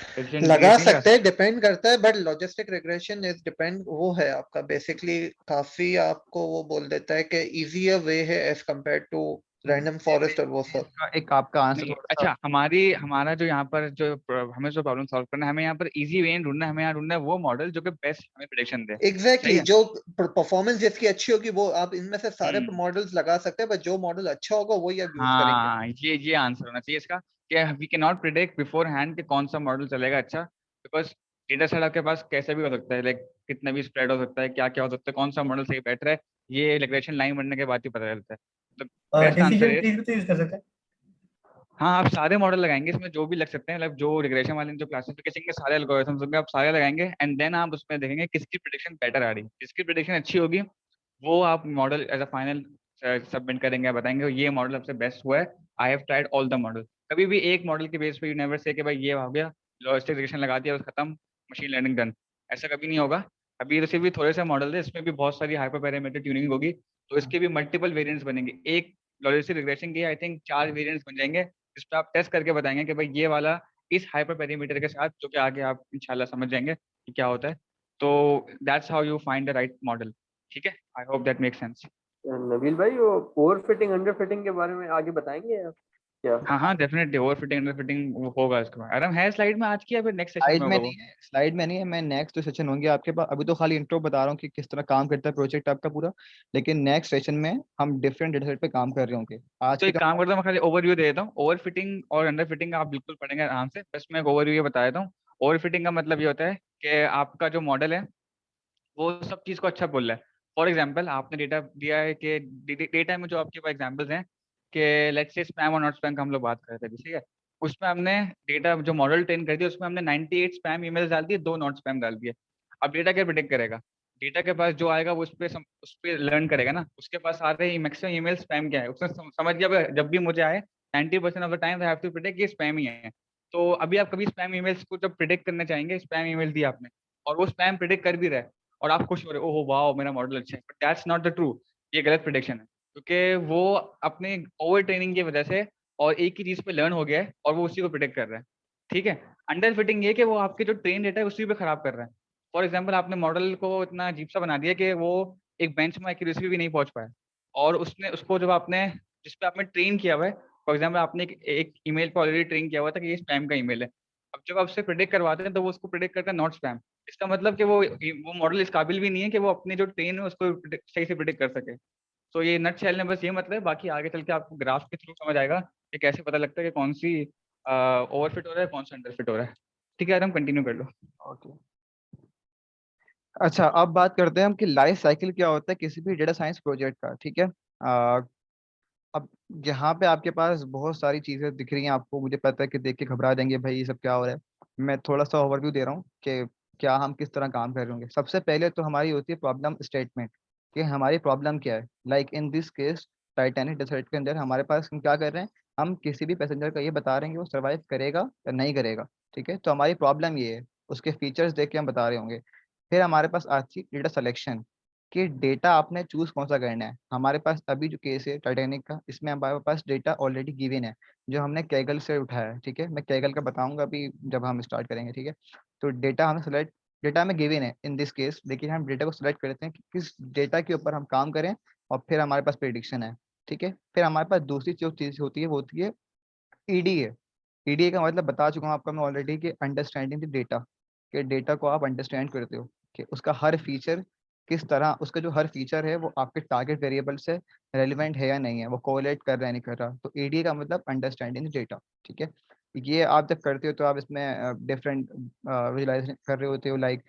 प्रेसिडेंट लगा वेरिएट नहीं लगा सकते हैं, सकता? डिपेंड करता है, but logistic regression is depend, वो है आपका बेसिकली काफी आपको वो बोल देता है कि इजियर वे है as compare to random forest और वो सब। इसका एक आपका आंसर नहीं, थोड़ा सा। अच्छा, हमारा जो यहाँ पर जो हमें जो प्रॉब्लम सॉल्व करना है, हमें यहाँ पर इजी वे ढूंढना है, हमें यहाँ ढूंढना है वो मॉडल जो कि बेस्ट हमें प्रेडिक्शन दे। सही एग्जैक्टली है। जो परफॉर्मेंस जिसकी अच्छी होगी वो आप इनमें से सारे हम्म। मॉडल्स लगा सकते हैं, बट जो मॉडल अच्छा होगा वही आप यूज करेंगे। हाँ, ये आंसर होना चाहिए इसका, कि we can not predict beforehand कि कौन सा मॉडल चलेगा अच्छा, बिकॉज डेटा सेट आपके पास कैसे भी हो सकता है, लाइक कितना भी स्प्रेड हो सकता है, क्या क्या हो सकता है, कौन सा मॉडल सही बैठ रहा है, ये रिग्रेशन लाइन बनने के बाद ही पता चलता है। तो बेस्ट आंसर डिसीजन है। ट्रीज भी तो यूज कर सकते हैं। हाँ, आप सारे मॉडल लगाएंगे इसमें जो भी लग सकते हैं, मतलब जो रिग्रेशन वाले जो क्लासिफिकेशन के सारे एल्गोरिथम्स होंगे आप सारे लगाएंगे, एंड देन आप उसमें देखेंगे किसकी प्रिडिक्शन बेटर आ रही है, जिसकी प्रिडिक्शन अच्छी होगी वो आप model as a final submit करेंगे, आप बताएंगे ये मॉडल सबसे बेस्ट हुआ है, I have tried all the model. कभी भी एक मॉडल के बेस पे यू नेवर से कि भाई ये हो गया, लॉजिस्टिक रिग्रेशन लगा दिया बस खत्म, मशीन लर्निंग डन, ऐसा कभी नहीं होगा। अभी तो सिर्फ भी थोड़े से मॉडल है, इसमें भी बहुत सारी हाइपर पैरामीटर ट्यूनिंग होगी, तो इसके भी मल्टीपल वेरिएंट्स बनेंगे। एक लॉजिस्टिक रिग्रेशन के आई थिंक 4 वेरिएंट्स बन जाएंगे, जिस पे आप टेस्ट करके बताएंगे कि भाई ये वाला इस हाइपर पैरामीटर के साथ, जो कि आगे आप इंशाल्लाह समझ जाएंगे कि क्या होता है। तो that's how you find the right model. ठीक है, I hope that make sense. Nabeel भाई, वो ओवर फिटिंग अंडर फिटिंग के बारे में आगे बताएंगे आप क्या? हाँ हाँ, definitely over fitting under fitting होगा इसका। आराम है स्लाइड में आज की, या फिर नेक्स्ट सेशन स्लाइड में में होगा वो? नहीं है, स्लाइड में नहीं है। मैं नेक्स्ट जो सेशन होंगे आपके पास, अभी तो खाली इंट्रो बता रहा हूँ कि किस तरह काम करता है प्रोजेक्ट आपका पूरा, लेकिन नेक्स्ट सेशन में हम डिफरेंट डेटा सेट पे काम कर रहे होंगे। आज तो के एक जो काम करता हूँ, मैं खाली ओवरव्यू दे देता हूँ। ओवर फिटिंग और अंडर फिटिंग आप बिल्कुल पढ़ेंगे आराम से, बस मैं एक ओवरव्यू ये बता देता हूँ। ओवर फिटिंग का मतलब ये होता है कि आपका जो मॉडल है वो सब चीज़ को अच्छा बोल रहा है। फॉर एग्जाम्पल, आपने डेटा दिया है कि डेटा में जो आपके पास एग्जाम्पल्स हैं कि लेट्स से स्पैम और नॉट स्पैम का हम लोग बात कर रहे थे, ठीक है, उसमें हमने डेटा जो मॉडल ट्रेन कर दिया उसमें हमने 98 स्पैम ईमेल्स डाल दिए, 2 नॉट स्पैम डाल दिए। अब डेटा क्या प्रिडिक्ट करेगा? डेटा के पास जो आएगा वो उस पर लर्न करेगा ना, उसके पास आ रहे मैक्सिमम ईमेल स्पैम क्या है, उसने समझ गया जब भी मुझे आए 90% of the time they have to predict ये स्पैम ही है। तो अभी आप कभी स्पैम ईमेल्स को जब प्रिडिक्ट करना चाहेंगे, स्पैम ईमेल दिया आपने और वो स्पैम प्रिडिक्ट कर भी रहा है और आप खुश हो रहे हो, ओहो वाओ मेरा मॉडल अच्छा है, but that's not the true. ये गलत प्रिडिक्शन है, क्योंकि वो अपने ओवर ट्रेनिंग की वजह से और एक ही चीज पे लर्न हो गया है और वो उसी को प्रिडिक्ट कर रहा है। ठीक है। अंडर फिटिंग ये कि वो आपके जो ट्रेन डेटा है उसी पे खराब कर रहा है। फॉर एग्जाम्पल आपने मॉडल को इतना अजीब सा बना दिया कि वो एक बेंच में एक्यूरेसी भी नहीं पहुंच पाया, और उसने उसको जब आपने जिस पे आपने ट्रेन किया हुआ है, फॉर एग्जाम्पल आपने एक ईमेल पे ऑलरेडी ट्रेन किया हुआ था कि ये स्पैम का ईमेल है, अब जब आप उससे प्रिडिक्ट करवाते हैं तो वो उसको प्रिडिक्ट करता है नॉट स्पैम। इसका मतलब कि वो मॉडल इस काबिल भी नहीं है कि वो अपनी जो ट्रेन है उसको सही से प्रिडिक्ट कर सके। तो ये नट शेल में बस ये मतलब है, बाकी आगे चल के आपको ग्राफ के थ्रू समझ आएगा कि कैसे पता लगता है कि कौन सी ओवरफिट हो रहा है, कौन सा अंडरफिट हो रहा है। ठीक है, हम कंटिन्यू कर लो। ओके। अच्छा, अब बात करते हैं हम कि लाइफ साइकिल क्या होता है किसी भी डेटा साइंस प्रोजेक्ट का। ठीक है। अब यहाँ पे आपके पास बहुत सारी चीजें दिख रही हैं आपको, मुझे पता है कि देख के घबरा देंगे भाई ये सब क्या हो रहा है। मैं थोड़ा सा ओवरव्यू दे रहा हूँ कि क्या हम किस तरह काम कर रहे होंगे। सबसे पहले तो हमारी होती है प्रॉब्लम स्टेटमेंट, कि हमारी प्रॉब्लम क्या है। Like in this case Titanic disaster के अंदर हमारे पास हम क्या कर रहे हैं, हम किसी भी पैसेंजर का ये बता रहे हैं कि वो सर्वाइव करेगा या नहीं करेगा। ठीक है, तो हमारी प्रॉब्लम ये है, उसके फीचर्स देख के हम बता रहे होंगे। फिर हमारे पास आती है डेटा सिलेक्शन, कि डेटा आपने चूज कौन सा करना है। हमारे पास अभी जो केस है टाइटैनिक का, इसमें हमारे पास डेटा ऑलरेडी गिवन है जो हमने कैगल से उठाया है। ठीक है, मैं कैगल का बताऊंगा अभी जब हम स्टार्ट करेंगे। ठीक है, तो डेटा हमें सेलेक्ट, डेटा हमें गिवन है इन दिस केस, लेकिन हम डेटा को सिलेक्ट करते हैं कि किस डेटा के ऊपर हम काम करें, और फिर हमारे पास प्रिडिक्शन है। ठीक है, फिर हमारे पास दूसरी जो चीज होती है वो होती है ईडीए। ईडीए का मतलब बता चुका हूँ आपका मैं ऑलरेडी, कि अंडरस्टैंडिंग द डेटा, कि डेटा को आप अंडरस्टैंड करते हो कि उसका हर फीचर किस तरह, उसका जो हर फीचर है वो आपके टारगेट वेरिएबल से रेलिवेंट है या नहीं है, वो कोरिलेट कर रहा है नहीं कर रहा। तो ईडीए का मतलब अंडरस्टैंडिंग द डेटा। ठीक है, ये आप जब करते हो तो आप इसमें डिफरेंट विजुलाइजेशन कर रहे होते हो, like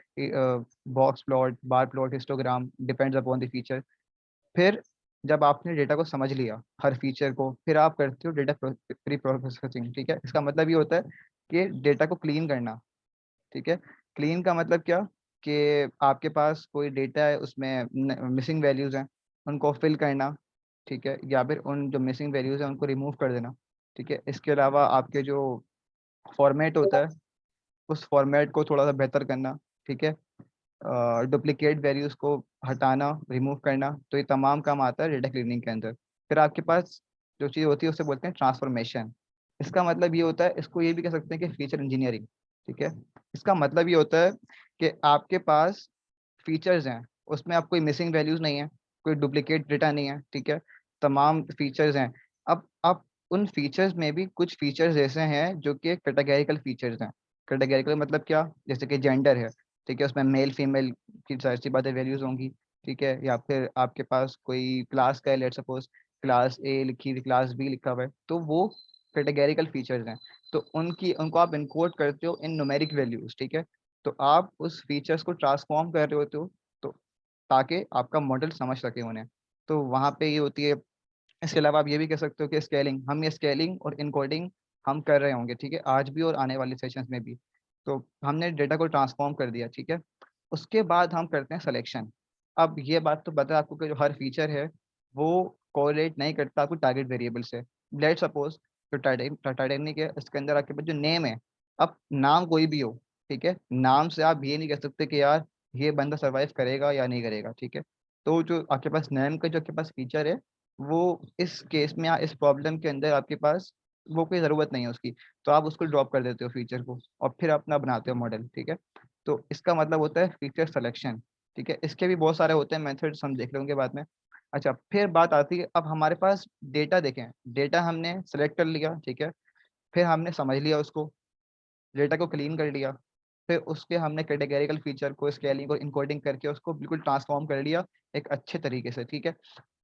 box plot, bar plot, histogram, depends upon the feature. फिर जब आपने डेटा को समझ लिया हर फीचर को, फिर आप करते हो डेटा प्री प्रोसेसिंग। ठीक है, इसका मतलब ये होता है कि डेटा को क्लीन करना। ठीक है, क्लीन का मतलब क्या, कि आपके पास कोई डेटा है उसमें मिसिंग वैल्यूज हैं, उनको फिल करना। ठीक है, या फिर उन जो मिसिंग वैल्यूज हैं उनको रिमूव कर देना। ठीक है, इसके अलावा आपके जो फॉर्मेट होता है उस फॉर्मेट को थोड़ा सा बेहतर करना। ठीक है, डुप्लीकेट वैल्यूज को हटाना, रिमूव करना। तो ये तमाम काम आता है डेटा क्लीनिंग के अंदर। फिर आपके पास जो चीज़ होती है उसे बोलते हैं ट्रांसफॉर्मेशन। इसका मतलब ये होता है, इसको ये भी कह सकते हैं कि फीचर इंजीनियरिंग। ठीक है, इसका मतलब ये होता है कि आपके पास फीचर्स हैं, उसमें आप कोई मिसिंग वैल्यूज नहीं है, कोई डुप्लीकेट डेटा नहीं है। ठीक है, तमाम फीचर्स हैं। अब आप उन फीचर्स में भी कुछ फीचर्स ऐसे हैं जो कि कैटेगरिकल फीचर्स हैं। कैटेगरिकल मतलब क्या, जैसे कि जेंडर है। ठीक है, उसमें मेल फीमेल की जाहिर सी बातें वैल्यूज होंगी। ठीक है, या फिर आपके पास कोई क्लास का है, लेट सपोज क्लास ए लिखी हुई, क्लास बी लिखा हुआ है, तो वो कैटेगरिकल फीचर्स हैं। तो उनको आप इनकोड करते हो इन न्यूमेरिक वैल्यूज। ठीक है, तो आप उस फीचर्स को ट्रांसफॉर्म कर रहे होते हो, तो ताकि आपका मॉडल समझ सके उन्हें। तो वहाँ पे ये होती है। इसके अलावा आप ये भी कह सकते हो कि स्केलिंग, हम ये स्केलिंग और इनकोडिंग हम कर रहे होंगे। ठीक है, आज भी और आने वाले सेशंस में भी। तो हमने डेटा को ट्रांसफॉर्म कर दिया। ठीक है, उसके बाद हम करते हैं सिलेक्शन। अब ये बात तो पता है आपको कि जो हर फीचर है वो कोरिलेट नहीं करता आपको टारगेट वेरिएबल से। लेट सपोज तो टाइटैनिक है, इसके अंदर आपके पास जो नेम है, अब नाम कोई भी हो, ठीक है, नाम से आप ये नहीं कह सकते कि यार ये बंदा सर्वाइव करेगा या नहीं करेगा। ठीक है, तो जो आपके पास नेम का जो आपके पास फीचर है, वो इस केस में या इस प्रॉब्लम के अंदर आपके पास वो कोई ज़रूरत नहीं है उसकी, तो आप उसको ड्रॉप कर देते हो फीचर को, और फिर अपना बनाते हो मॉडल। ठीक है, तो इसका मतलब होता है फीचर सिलेक्शन। ठीक है, इसके भी बहुत सारे होते हैं मेथड्स, हम देख लेंगे बाद में। अच्छा, फिर बात आती है, अब हमारे पास डेटा देखें, डेटा हमने सेलेक्ट कर लिया। ठीक है, फिर हमने समझ लिया उसको, डेटा को क्लीन कर लिया, फिर उसके हमने कैटेगरिकल फीचर को स्केलिंग और इनकोडिंग करके उसको बिल्कुल ट्रांसफॉर्म कर लिया एक अच्छे तरीके से। ठीक है,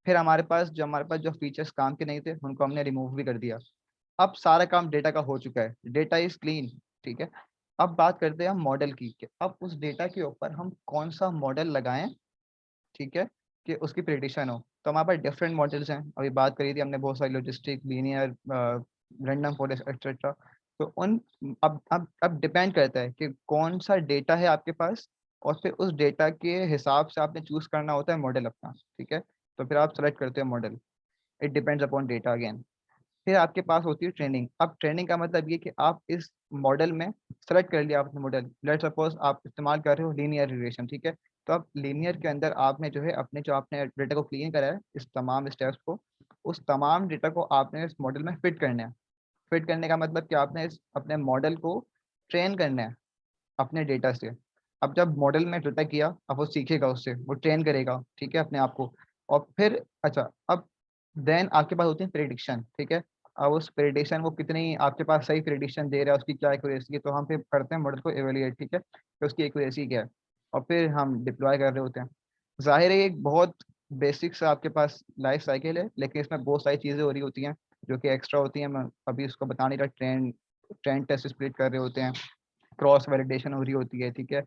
फिर हमारे पास जो फीचर्स काम के नहीं थे उनको हमने रिमूव भी कर दिया। अब सारा काम डेटा का हो चुका है, डेटा इज क्लीन। ठीक है, अब बात करते हैं हम मॉडल की, कि अब उस डेटा के ऊपर हम कौन सा मॉडल लगाएं। ठीक है, कि उसकी प्रिडिक्शन हो। तो हमारे पास डिफरेंट मॉडल्स हैं, अभी बात करी थी हमने बहुत सारी, logistic, linear, random forest etcetera. तो उन अब डिपेंड करता है कि कौन सा डेटा है आपके पास, और फिर उस डेटा के हिसाब से आपने चूज करना होता है मॉडल अपना। ठीक है, तो फिर आप सेलेक्ट करते हो model, it depends upon data again. फिर आपके पास होती है ट्रेनिंग। अब ट्रेनिंग का मतलब ये कि आप इस मॉडल में सेलेक्ट कर लिया आपने मॉडल, लेट्स सपोज आप इस्तेमाल कर रहे हो लीनियर रिग्रेशन, ठीक है। तो अब लीनियर के अंदर आपने जो है अपने जो आपने डेटा को क्लीन करा है इस तमाम स्टेप्स को, उस तमाम डेटा को आपने इस मॉडल में फिट करना है। फिट करने का मतलब कि आपने इस अपने मॉडल को ट्रेन करना है अपने डेटा से। अब जब मॉडल में डेटा किया, अब वो सीखेगा उससे, वो ट्रेन करेगा, ठीक है, अपने आप को। और फिर अच्छा, अब देन आपके पास होती है प्रेडिक्शन, ठीक है। अब उस प्रेडिक्शन वो कितनी आपके पास सही प्रेडिक्शन दे रहा है, उसकी क्या एक्यूरेसी है, तो हम फिर करते हैं मॉडल को एवेल्युएट, ठीक है, कि उसकी एक्यूरेसी क्या है, और फिर हम डिप्लॉय कर रहे होते हैं। जाहिर है ये एक बहुत बेसिक सा आपके पास लाइफ साइकिल है, लेकिन इसमें बहुत सारी चीज़ें हो रही होती हैं जो कि एक्स्ट्रा होती हैं। मैं अभी उसको बता नहीं रहा। ट्रेंड ट्रेंड टेस्ट स्प्लिट कर रहे होते हैं, क्रॉस वैलिडेशन हो रही होती है, ठीक है।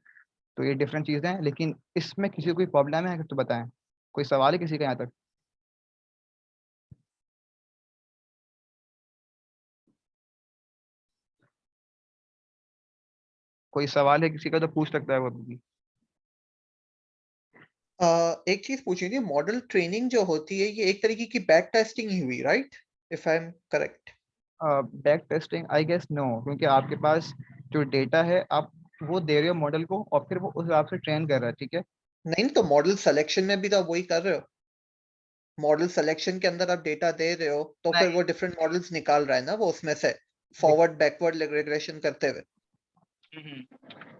तो ये डिफरेंट चीज़ें हैं, लेकिन इसमें किसी को कोई प्रॉब्लम है तो बताएं। कोई सवाल है किसी का यहाँ तक? कोई सवाल है किसी का तो पूछ सकता है वो भी। एक चीज पूछनी थी, मॉडल ट्रेनिंग जो होती है ये एक तरीके की बैक टेस्टिंग ही हुई, right? If I am correct. Back testing I guess no, क्योंकि आपके पास जो डेटा है आप वो दे रहे हो मॉडल को, और फिर वो उस हिसाब से ट्रेन कर रहा है, ठीक है। नहीं, तो मॉडल सिलेक्शन में भी तो आप वही कर रहे हो। मॉडल सिलेक्शन के अंदर आप डेटा दे रहे हो तो फिर नहीं, वो डिफरेंट मॉडल्स निकाल रहा है ना वो उसमें से, फॉरवर्ड बैकवर्ड रिग्रेशन करते हुए।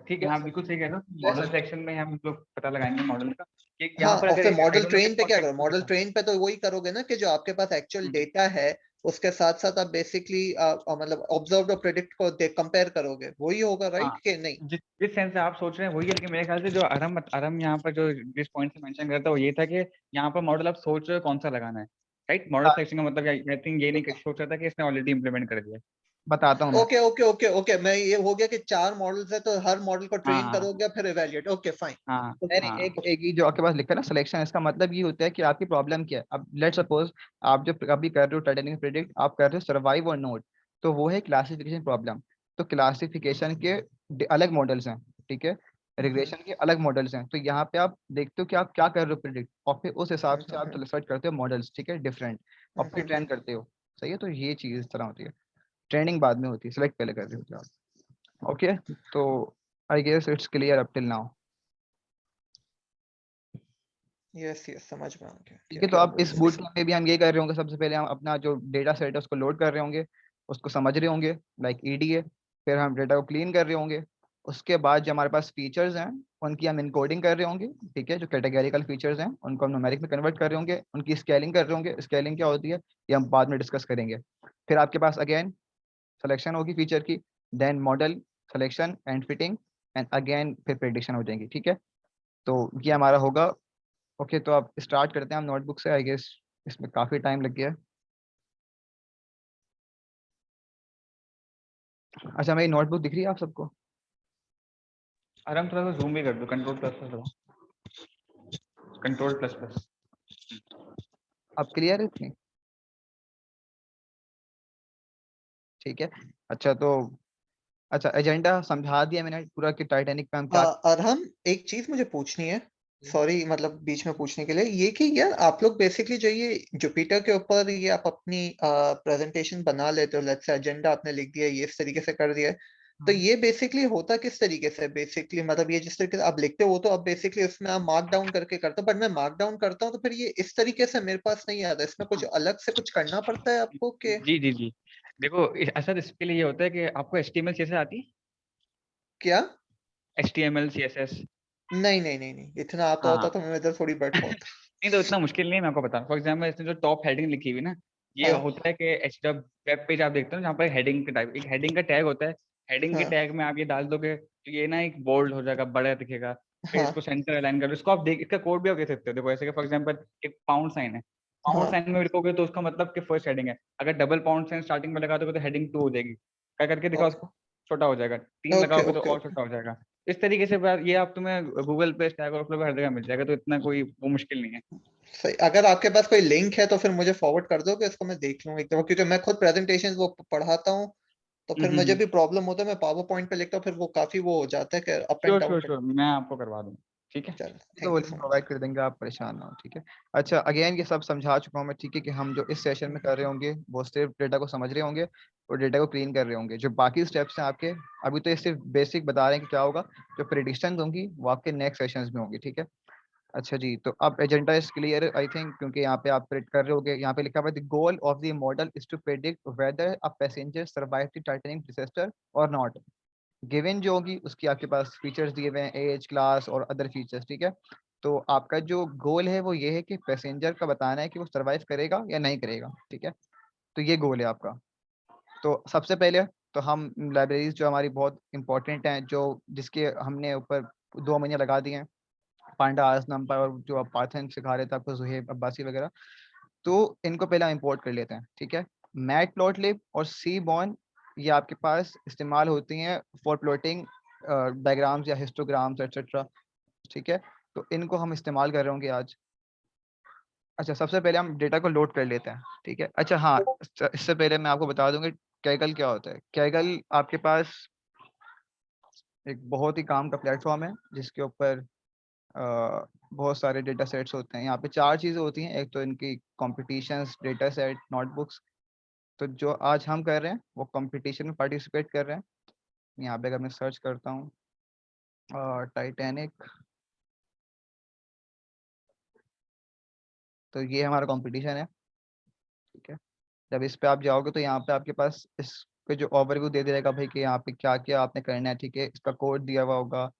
ठीक है, हाँ बिल्कुल सही कह रहे हो। मॉडल सिलेक्शन में हम लोग पता लगाएंगे मॉडल का कि यहाँ हाँ, पर और अगर फिर आई मॉडल डोंट नो कि ट्रेन पे कौन क्या सा करो, मॉडल एक्चुअली। ट्रेन पे तो वही करोगे ना कि जो आपके पास एक्चुअल डेटा है उसके साथ साथ आप बेसिकली मतलब ऑब्जर्व और प्रेडिक्ट को देख कंपेयर करोगे, वही होगा, हाँ, राइट कि नहीं? जिस सेंस से आप सोच रहे हैं वही है, लेकिन मेरे ख्याल से जो अरम यहाँ पर जो जिस पॉइंट से मेंशन करता है वो ये था कि यहाँ पर मॉडल आप सोच रहे हो कौन सा लगाना है, राइट। मॉडल सिलेक्शन का मतलब आई थिंक ये नहीं सोच रहा था कि इसने ऑलरेडी इंप्लीमेंट कर दिया। बताता हूँ मैं। ओके ओके ओके ओके, मैं ये हो गया कि 4 मॉडल्स है तो हर मॉडल को ट्रेन हाँ करोगे फिर इवैल्यूएट, ओके फाइन। हाँ नहीं नहीं, हाँ। एक एक ही जो आपके पास लिखा है ना सिलेक्शन, इसका मतलब ये होता है कि आपकी प्रॉब्लम क्या है। अब लेट्स सपोज आप जो अभी कर रहे हो टाइटेनिक प्रेडिक्ट, आप कर रहे हो सर्वाइव और नोट, तो वो है क्लासिफिकेशन प्रॉब्लम। तो क्लासिफिकेशन के अलग मॉडल्स हैं, ठीक है, रिग्रेशन के अलग मॉडल्स हैं। तो यहाँ पे आप देखते हो कि आप क्या कर रहे हो प्रेडिक्ट, और फिर उस हिसाब से आप सर्च करते हो मॉडल्स, ठीक है, डिफरेंट, और फिर ट्रेन करते हो। सही है, तो ये चीज़ इस तरह होती है। ट्रेनिंग बाद में होती है, सिलेक्ट पहले कर रहे होते हो आप। ओके, तो I guess it's clear up till now. Yes yes, समझ में आ गया ठीक है, तो क्या अब बोल इस रहे बूट हो। कैंप में भी हम ये कर रहे होंगे। सबसे पहले हम अपना जो डेटा सेट है उसको लोड कर रहे होंगे, उसको समझ रहे होंगे लाइक ईडीए। फिर हम डेटा को क्लीन कर रहे होंगे। उसके बाद जो हमारे पास फीचर्स हैं उनकी हम इनकोडिंग कर रहे होंगे, ठीक है। जो कैटेगरिकल फीचर्स हैं उनको हम न्यूमेरिक में कन्वर्ट कर रहे होंगे, उनकी स्केलिंग कर रहे होंगे। स्केलिंग क्या होती है ये हम बाद में डिस्कस करेंगे। फिर आपके पास अगेन सिलेक्शन होगी फीचर की, then model selection and fitting, and again फिर प्रेडिक्शन हो जाएंगी, ठीक है। तो ये हमारा होगा। ओके, तो आप स्टार्ट करते हैं हम नोटबुक से। आई गेस इसमें काफ़ी टाइम लग गया है। अच्छा, मेरी नोटबुक दिख रही है आप सबको? अरम थोड़ा सा जूम भी कर दो, कंट्रोल प्लस प्लस दबाओ, कंट्रोल प्लस प्लस। अब क्लियर है इतनी? ठीक है। अच्छा तो अच्छा, एजेंडा समझा दिया मैंने पूरा कि टाइटैनिक पे हम क्या। अरहम, एक चीज मुझे पूछनी है, सॉरी मतलब बीच में पूछने के लिए, ये कि यार आप लोग बेसिकली जो ये जुपिटर के ऊपर ये आप अपनी प्रेजेंटेशन बना लेते हो, लेट्स से एजेंडा आपने लिख दिया, ये इस तरीके से कर दिया है, तो ये बेसिकली होता किस तरीके से? बेसिकली मतलब ये जिस तरीके से आप लिखते हो वो तो आप बेसिकली उसमें आप मार्क डाउन करके करते हो, बट मैं मार्क डाउन करता हूँ तो फिर ये इस तरीके से मेरे पास नहीं आता, इसमें कुछ अलग से कुछ करना पड़ता है आपको के? जी जी जी, देखो ऐसा इसके लिए ये होता है कि आपको HTML CSS आती है? क्या? HTML CSS। नहीं नहीं नहीं नहीं, इतना आता होता हाँ तो मैं इधर थोड़ी बैठा होता। नहीं तो इतना मुश्किल नहीं है, मैं आपको बता। फॉर एग्जाम्पल इसमें जो टॉप हेडिंग लिखी हुई ना, ये हाँ होता है कि जब वेब पेज आप देखते हो जहाँ पर हेडिंग का टाइप, एक हेडिंग का टैग होता है। हेडिंग के हाँ टैग में आप ये डाल दोगे तो ये ना एक बोल्ड हो जाएगा, बड़ा दिखेगा। फिर हाँ इसको सेंटर अलाइन कर दो, इसको आप देख, इसका कोड भी आप देख सकते हो। देखो ऐसे कि फॉर एग्जाम्पल एक पाउंड साइन है, पाउंड हाँ। साइन में लिखोगे तो उसका मतलब कि फर्स्ट हेडिंग है। अगर डबल पाउंड साइन स्टार्टिंग में लगा दोगे तो हेडिंग 2 हो जाएगी। क्या करके दिखाओ उसको, छोटा हो जाएगा। 3 ओके लगाओगे तो ओके और ओके, छोटा हो जाएगा। इस तरीके से ये आप तुम्हें गूगल पे, स्टैक ओवरफ्लो पे हर जगह मिल जाएगा, तो इतना कोई वो मुश्किल नहीं है। सही। अगर आपके पास कोई लिंक है तो फिर मुझे फॉरवर्ड कर दोगे, इसको मैं देख लूंगा एकदम, क्योंकि मैं खुद प्रेजेंटेशन वो पढ़ाता हूँ तो फिर मुझे भी प्रॉब्लम होता है, मैं पावर पॉइंट पे लिखता हूँ फिर वो काफी वो हो जाता है कि up and sure down sure कर। श्योर, मैं आपको करवा दूँ। ठीक है। चलो तो थैंक वो you link so provide much. कर देंगे, आप परेशान ना हो, ठीक है। अच्छा, अगेन ये सब समझा चुका हूँ मैं, ठीक है, कि हम जो इस सेशन में कर रहे होंगे वो सिर्फ डेटा को समझ रहे होंगे और डेटा को क्लीन कर रहे होंगे। जो बाकी स्टेप्स हैं आपके, अभी तो ये सिर्फ बेसिक बता रहे हैं कि क्या होगा। जो प्रेडिक्शन होंगी वो आपके नेक्स्ट सेशंस में होंगी, ठीक है। अच्छा जी, तो अब agenda is clear I think, क्योंकि यहाँ पे आप प्रेडिक्ट कर रहे होगे। यहाँ पे लिखा हुआ है the goal of the model is to predict whether a passenger survive the Titanic disaster और नॉट। गिवन जो होगी उसकी आपके पास फीचर्स दिए हुए हैं, एज, क्लास और अदर फीचर्स, ठीक है। तो आपका जो गोल है वो ये है कि पैसेंजर का बताना है कि वो सर्वाइव करेगा या नहीं करेगा, ठीक है। तो ये गोल है आपका। तो सबसे पहले तो हम लाइब्रेरीज जो हमारी बहुत इंपॉर्टेंट हैं, जो जिसके हमने ऊपर 2 महीने लगा दिए हैं, पांडास, नंबर और जो आप पाइथन सिखा रहे थे आपको जुहेब अब्बासी वगैरह, तो इनको पहले हम इंपोर्ट कर लेते हैं, ठीक है। मैटप्लॉटलिब और सीबॉर्न ये आपके पास इस्तेमाल होती हैं फॉर प्लॉटिंग डायग्राम्स या हिस्टोग्राम्स एटसेट्रा, ठीक है। तो इनको हम इस्तेमाल कर रहे होंगे आज। अच्छा, सबसे पहले हम डेटा को लोड कर लेते हैं, ठीक है। अच्छा हाँ, इससे पहले मैं आपको बता दूंगा कैगल क्या होता है। कैगल आपके पास एक बहुत ही काम का प्लेटफॉर्म है जिसके ऊपर बहुत सारे डेटा सेट्स होते हैं। यहाँ पे 4 चीज़ें होती हैं। एक तो इनकी कॉम्पिटिशन्स, डेटा सेट, नोटबुक्स। तो जो आज हम कर रहे हैं वो कंपटीशन में पार्टिसिपेट कर रहे हैं। यहाँ पे अगर मैं सर्च करता हूँ टाइटैनिक, तो ये हमारा कंपटीशन है, ठीक है। जब इस पे आप जाओगे तो यहाँ पे आपके पास इस पे जो ओवरव्यू दे देगा भाई कि यहाँ पे क्या क्या आपने करना है, ठीक है। इसका कोड दिया हुआ होगा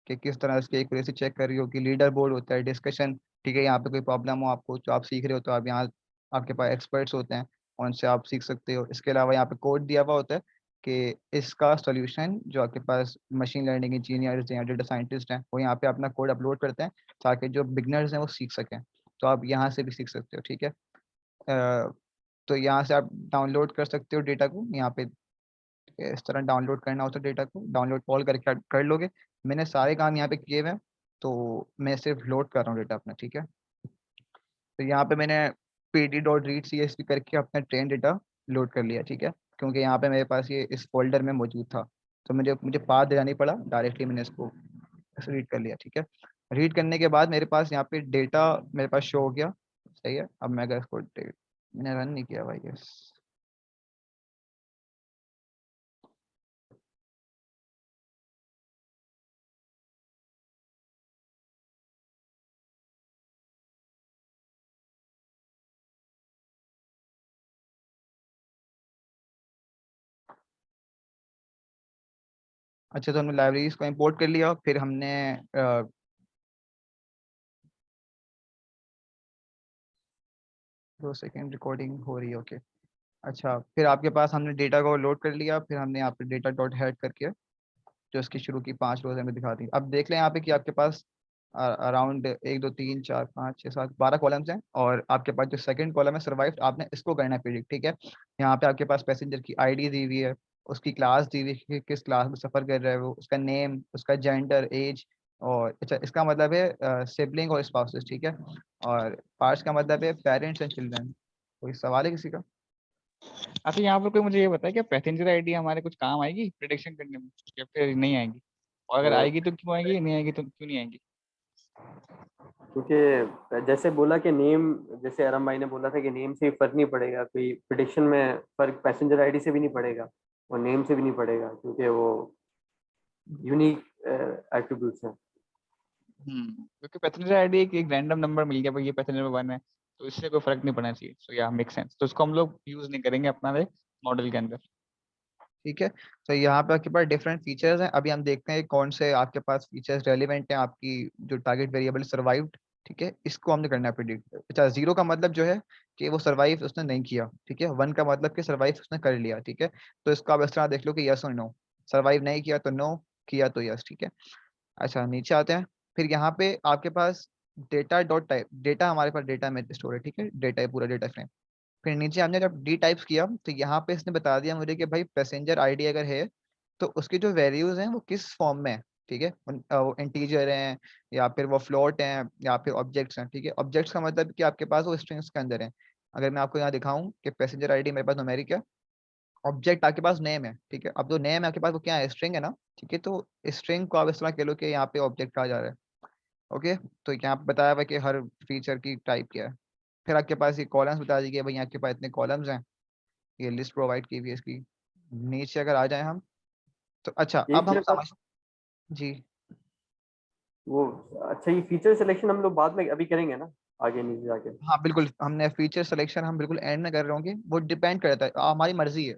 कि किस तरह इसकी एक्यूरेसी चेक कर रही होगी। लीडर बोर्ड होता है, डिस्कशन, ठीक है। यहाँ पे कोई प्रॉब्लम हो आपको, जो आप सीख रहे हो, तो आप यहाँ आपके पास एक्सपर्ट्स होते हैं, उनसे आप सीख सकते हो। इसके अलावा यहाँ पे कोड दिया हुआ होता है कि इसका सोल्यूशन जो आपके पास मशीन लर्निंग इंजीनियर्स या डेटा साइंटिस्ट हैं वो यहाँ पे अपना कोड अपलोड करते हैं ताकि जो बिगनर्स हैं वो सीख सकें। तो आप यहाँ से भी सीख सकते हो, ठीक है। तो यहाँ से आप डाउनलोड कर सकते हो डेटा को यहाँ पे। इस तरह डाउनलोड करना होता है डेटा को, डाउनलोड कॉल करके आप कर लोगे। मैंने सारे काम यहाँ पे किए हुए हैं, तो मैं सिर्फ लोड कर रहा हूँ डेटा अपना, ठीक है। तो यहाँ पे मैंने pd.read.csv करके अपना ट्रेन डेटा लोड कर लिया, ठीक है, क्योंकि यहाँ पे मेरे पास ये इस फोल्डर में मौजूद था। तो मुझे पाथ देना नहीं पड़ा, डायरेक्टली मैंने इसको रीड कर लिया, ठीक है। रीड करने के बाद मेरे पास यहाँ पे डेटा मेरे पास शो हो गया, सही है। अब मैं अगर इसको मैंने रन नहीं किया भाई, यस। अच्छा, तो हमने लाइब्रेरीज को इंपोर्ट कर लिया, फिर हमने 2 सेकेंड, रिकॉर्डिंग हो रही है, ओके। अच्छा, फिर आपके पास हमने डेटा को लोड कर लिया, फिर हमने यहाँ पे डेटा डॉट हेड करके जो इसकी शुरू की 5 रोज हमें दिखा दी। अब देख लें यहाँ पे कि आपके पास अराउंड 1 2 3 4 5 6 7 12 कॉलम्स हैं, और आपके पास जो सेकंड कॉलम है सर्वाइव, आपने इसको करना है प्रिडिक्ट, ठीक है। यहाँ पे आपके पास पैसेंजर की आईडी दी हुई है, उसकी क्लास दी हुई है कि किस क्लास में सफ़र कर रहा है वो, उसका नेम, उसका जेंडर, एज, और अच्छा इसका मतलब है सिबलिंग और स्पाउसेस, ठीक है। और पार्ट्स का मतलब है पेरेंट्स एंड चिल्ड्रन। कोई सवाल है किसी का? अच्छा, यहाँ पर कोई मुझे ये बताया क्या पैसेंजर आईडी हमारे कुछ काम आएगी प्रिडिक्शन करने में या फिर नहीं आएगी? और अगर आएगी तो क्यों आएगी, नहीं आएगी तो क्यों नहीं आएगी? क्योंकि जैसे बोला कि नेम, जैसे आराम भाई ने बोला था कि नेम से ही फर्क नहीं पड़ेगा, कोई प्रिडिक्शन में फर्क पैसेंजर आईडी से भी नहीं पड़ेगा और नेम से भी नहीं पड़ेगा, क्योंकि वो यूनिक एट्रीब्यूट्स हैं। क्योंकि पैसेंजर आईडी एक रैंडम नंबर मिल गया भाई, ये पैसेंजर नंबर 1 है, तो इससे कोई फर्क नहीं पड़ना चाहिए। सो या मेक सेंस, तो इसको हम लोग यूज नहीं करेंगे अपना मॉडल के अंदर। ठीक है। तो यहाँ पे आपके पास डिफरेंट फीचर्स हैं। अभी हम देखते हैं कौन से आपके पास फीचर्स रेलिवेंट हैं आपकी जो टारगेट वेरिएबल सर्वाइव्ड, ठीक है। इसको हमने करना है प्रिडिक्ट। अच्छा, 0 का मतलब जो है कि वो सर्वाइव उसने नहीं किया, ठीक है। 1 का मतलब कि सर्वाइव उसने कर लिया, ठीक है। तो इसको आप इस तरह देख लो कि यस और नो। सर्वाइव नहीं किया तो नो, किया तो यस, ठीक है। अच्छा, नीचे आते हैं। फिर यहाँ पे आपके पास डेटा डॉट टाइप, डेटा हमारे पास डेटा में स्टोर है, ठीक है। डेटा है, पूरा डेटा फ्रेम। फिर नीचे हमने जब डी टाइप्स किया तो यहाँ पे इसने बता दिया मुझे कि भाई पैसेंजर आईडी अगर है तो उसके जो वैल्यूज हैं वो किस फॉर्म में है, ठीक है। वो इंटीजर हैं या फिर वो फ्लोट हैं या फिर ऑब्जेक्ट्स हैं, ठीक है। ऑब्जेक्ट्स का मतलब कि आपके पास वो स्ट्रिंग्स के अंदर है। अगर मैं आपको यहाँ दिखाऊं कि पैसेंजर आईडी मेरे पास न्यूमेरिक है, ऑब्जेक्ट आपके पास नेम है, ठीक है। अब जो नेम है आपके पास वो क्या है, स्ट्रिंग है ना, ठीक है। तो स्ट्रिंग को आप इस तरह कह लो कि यहाँ पे ऑब्जेक्ट कहा जा रहा है। ओके, तो यहाँ पे बताया हुआ कि हर फीचर की टाइप क्या है। फिर आपके पास ये कॉलम्स बता दी गई, भाई आपके पास इतने कॉलम्स हैं, ये लिस्ट प्रोवाइड की हुई है इसकी। नीचे अगर आ जाए हम, तो अच्छा एक अब हम मेरे पास समझ, जी वो, अच्छा ये फीचर सिलेक्शन हम लोग बाद में अभी करेंगे ना, आगे नीचे जाके? हाँ बिल्कुल, हमने फीचर सिलेक्शन हम बिल्कुल एंड में कर रहे होंगे, वो डिपेंड करता है, हमारी मर्जी है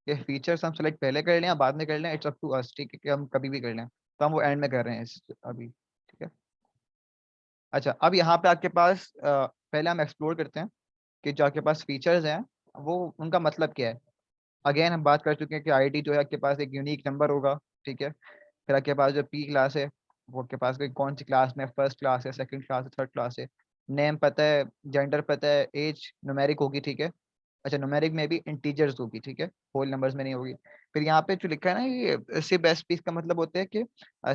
कि फीचर्स हम सेलेक्ट पहले कर लें या बाद में कर लें, इट्स अप टू अस, ठीक है, कि हम कभी भी कर लें। तो हम वो एंड में कर रहे हैं अभी, ठीक है। अच्छा अब यहाँ पे आपके पास पहले हम एक्सप्लोर करते हैं कि जो आपके पास फीचर्स हैं वो उनका मतलब क्या है। अगेन हम बात कर चुके हैं कि आईडी जो है आपके पास एक यूनिक नंबर होगा, ठीक है। फिर आपके पास जो पी क्लास है वो आपके पास कोई कौन सी क्लास में, फर्स्ट क्लास है, सेकंड क्लास है, थर्ड क्लास है। नेम पता है, जेंडर पता है, एज न्यूमेरिक होगी, ठीक है। अच्छा न्यूमेरिक में भी इंटीजर्स होगी, ठीक है, होल नंबर्स में नहीं होगी। फिर यहाँ पे जो लिखा है ना, ये सिब एसपी का मतलब होता है कि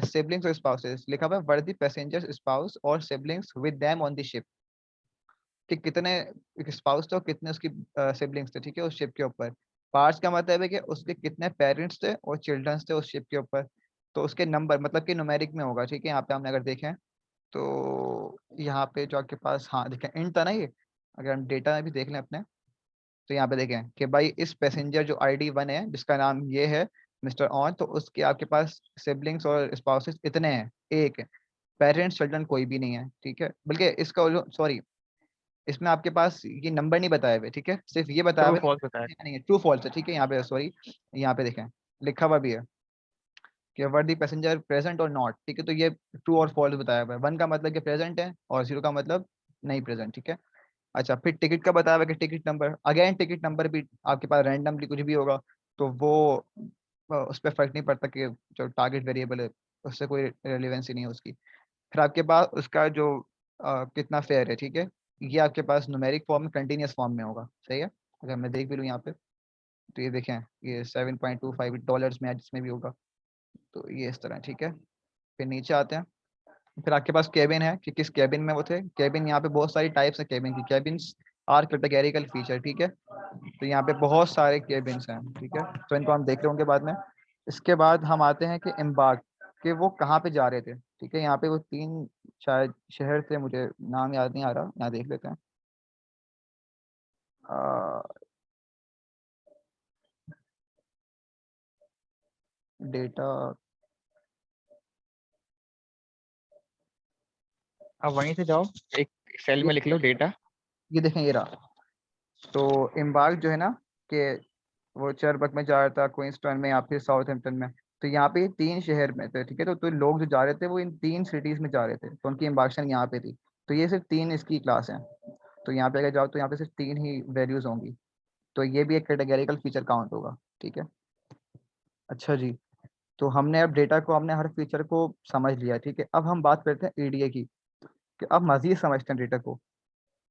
सिबलिंग्स और स्पाउसेस, लिखा हुआ है वर्दी पैसेंजर्स स्पाउस और siblings with them on the ship, कि कितने स्पाउस थे और कितने उसकी सिबलिंग्स थे, ठीक है, उस शिप के ऊपर। पार्ट्स का मतलब है कि उसके कितने पेरेंट्स थे और चिल्ड्रंस थे उस शिप के ऊपर। तो उसके नंबर मतलब कि न्यूमेरिक में होगा, ठीक है। यहाँ पे हमने अगर देखें तो यहाँ पे जो आपके पास, हाँ देखें इंट था ना ये, अगर हम डेटा में भी देख लें अपने, तो यहाँ पे देखें कि भाई इस पैसेंजर जो ID 1 है जिसका नाम ये है मिस्टर ऑन, तो उसके आपके पास सिबलिंग्स और स्पाउसेस इतने हैं, एक है। पेरेंट्स चिल्ड्रन कोई भी नहीं है, ठीक है। बल्कि इसका सॉरी, इसमें आपके पास ये नंबर नहीं बताए हुए, ठीक है, सिर्फ ये बताया ट्रू हुआ फॉल्स बताया। है नहीं है, ट्रू फॉल्स है, ठीक है। यहाँ पे सॉरी, यहाँ पे देखें लिखा हुआ भी है कि वर दी पैसेंजर प्रेजेंट और नॉट, ठीक है। तो ये ट्रू और फॉल्स बताया हुआ है, 1 का मतलब कि प्रेजेंट है और 0 का मतलब नहीं प्रेजेंट, ठीक है। अच्छा फिर टिकट का बताया हुआ है कि ticket number, again ticket number भी आपके पास रैंडमली कुछ भी होगा, तो वो उस पर फर्क नहीं पड़ता कि जो टारगेट वेरिएबल है उससे कोई रेलिवेंसी नहीं है उसकी। फिर आपके पास उसका जो कितना फेयर है, ठीक है, ये आपके पास न्यूमेरिक फॉर्म में कंटिन्यूस फॉर्म में होगा, सही है। अगर मैं देख भी लूँ यहाँ पे, तो ये देखें ये $7.25 में है, जिसमें भी होगा, तो ये इस तरह, ठीक है। फिर नीचे आते हैं, फिर आपके पास केबिन है कि किस केबिन में वो थे। केबिन, यहाँ पे बहुत सारी टाइप्स है केबिन की, केबिन्स आर कैटेगरिकल फीचर, ठीक है। तो यहाँ पे बहुत सारे केबिन्स हैं, ठीक है, तो इनको हम देख रहे होंगे बाद में। इसके बाद हम आते हैं कि एम्बार्क, कि वो कहाँ पे जा रहे थे, ठीक है। यहाँ पे वो 3 शायद शहर थे, मुझे नाम याद नहीं आ रहा, यहाँ देख लेते हैं। डेटा, अब वहीं से जाओ, एक सेल ये में लिख लो डेटा। ये देखें ये रहा। तो एम्बार्क जो है ना, कि वो चरबक में जा रहा था, क्वींसटन में या फिर साउथहैम्पटन में। तो यहाँ पे 3 शहर में थे, ठीक है। तो लोग जो जा रहे थे वो इन 3 सिटीज में जा रहे थे, तो उनकी एम्बार्केशन यहाँ पे थी। तो ये सिर्फ 3 इसकी क्लास हैं। तो यहाँ पे अगर जाओ तो यहाँ पे सिर्फ 3 ही वैल्यूज होंगी, तो ये भी एक कैटेगरिकल फीचर काउंट होगा, ठीक है। अच्छा जी, तो हमने अब डेटा को, हमने हर फीचर को समझ लिया, ठीक है। अब हम बात करते हैं EDA की, कि अब मजीद समझते हैं डेटा को।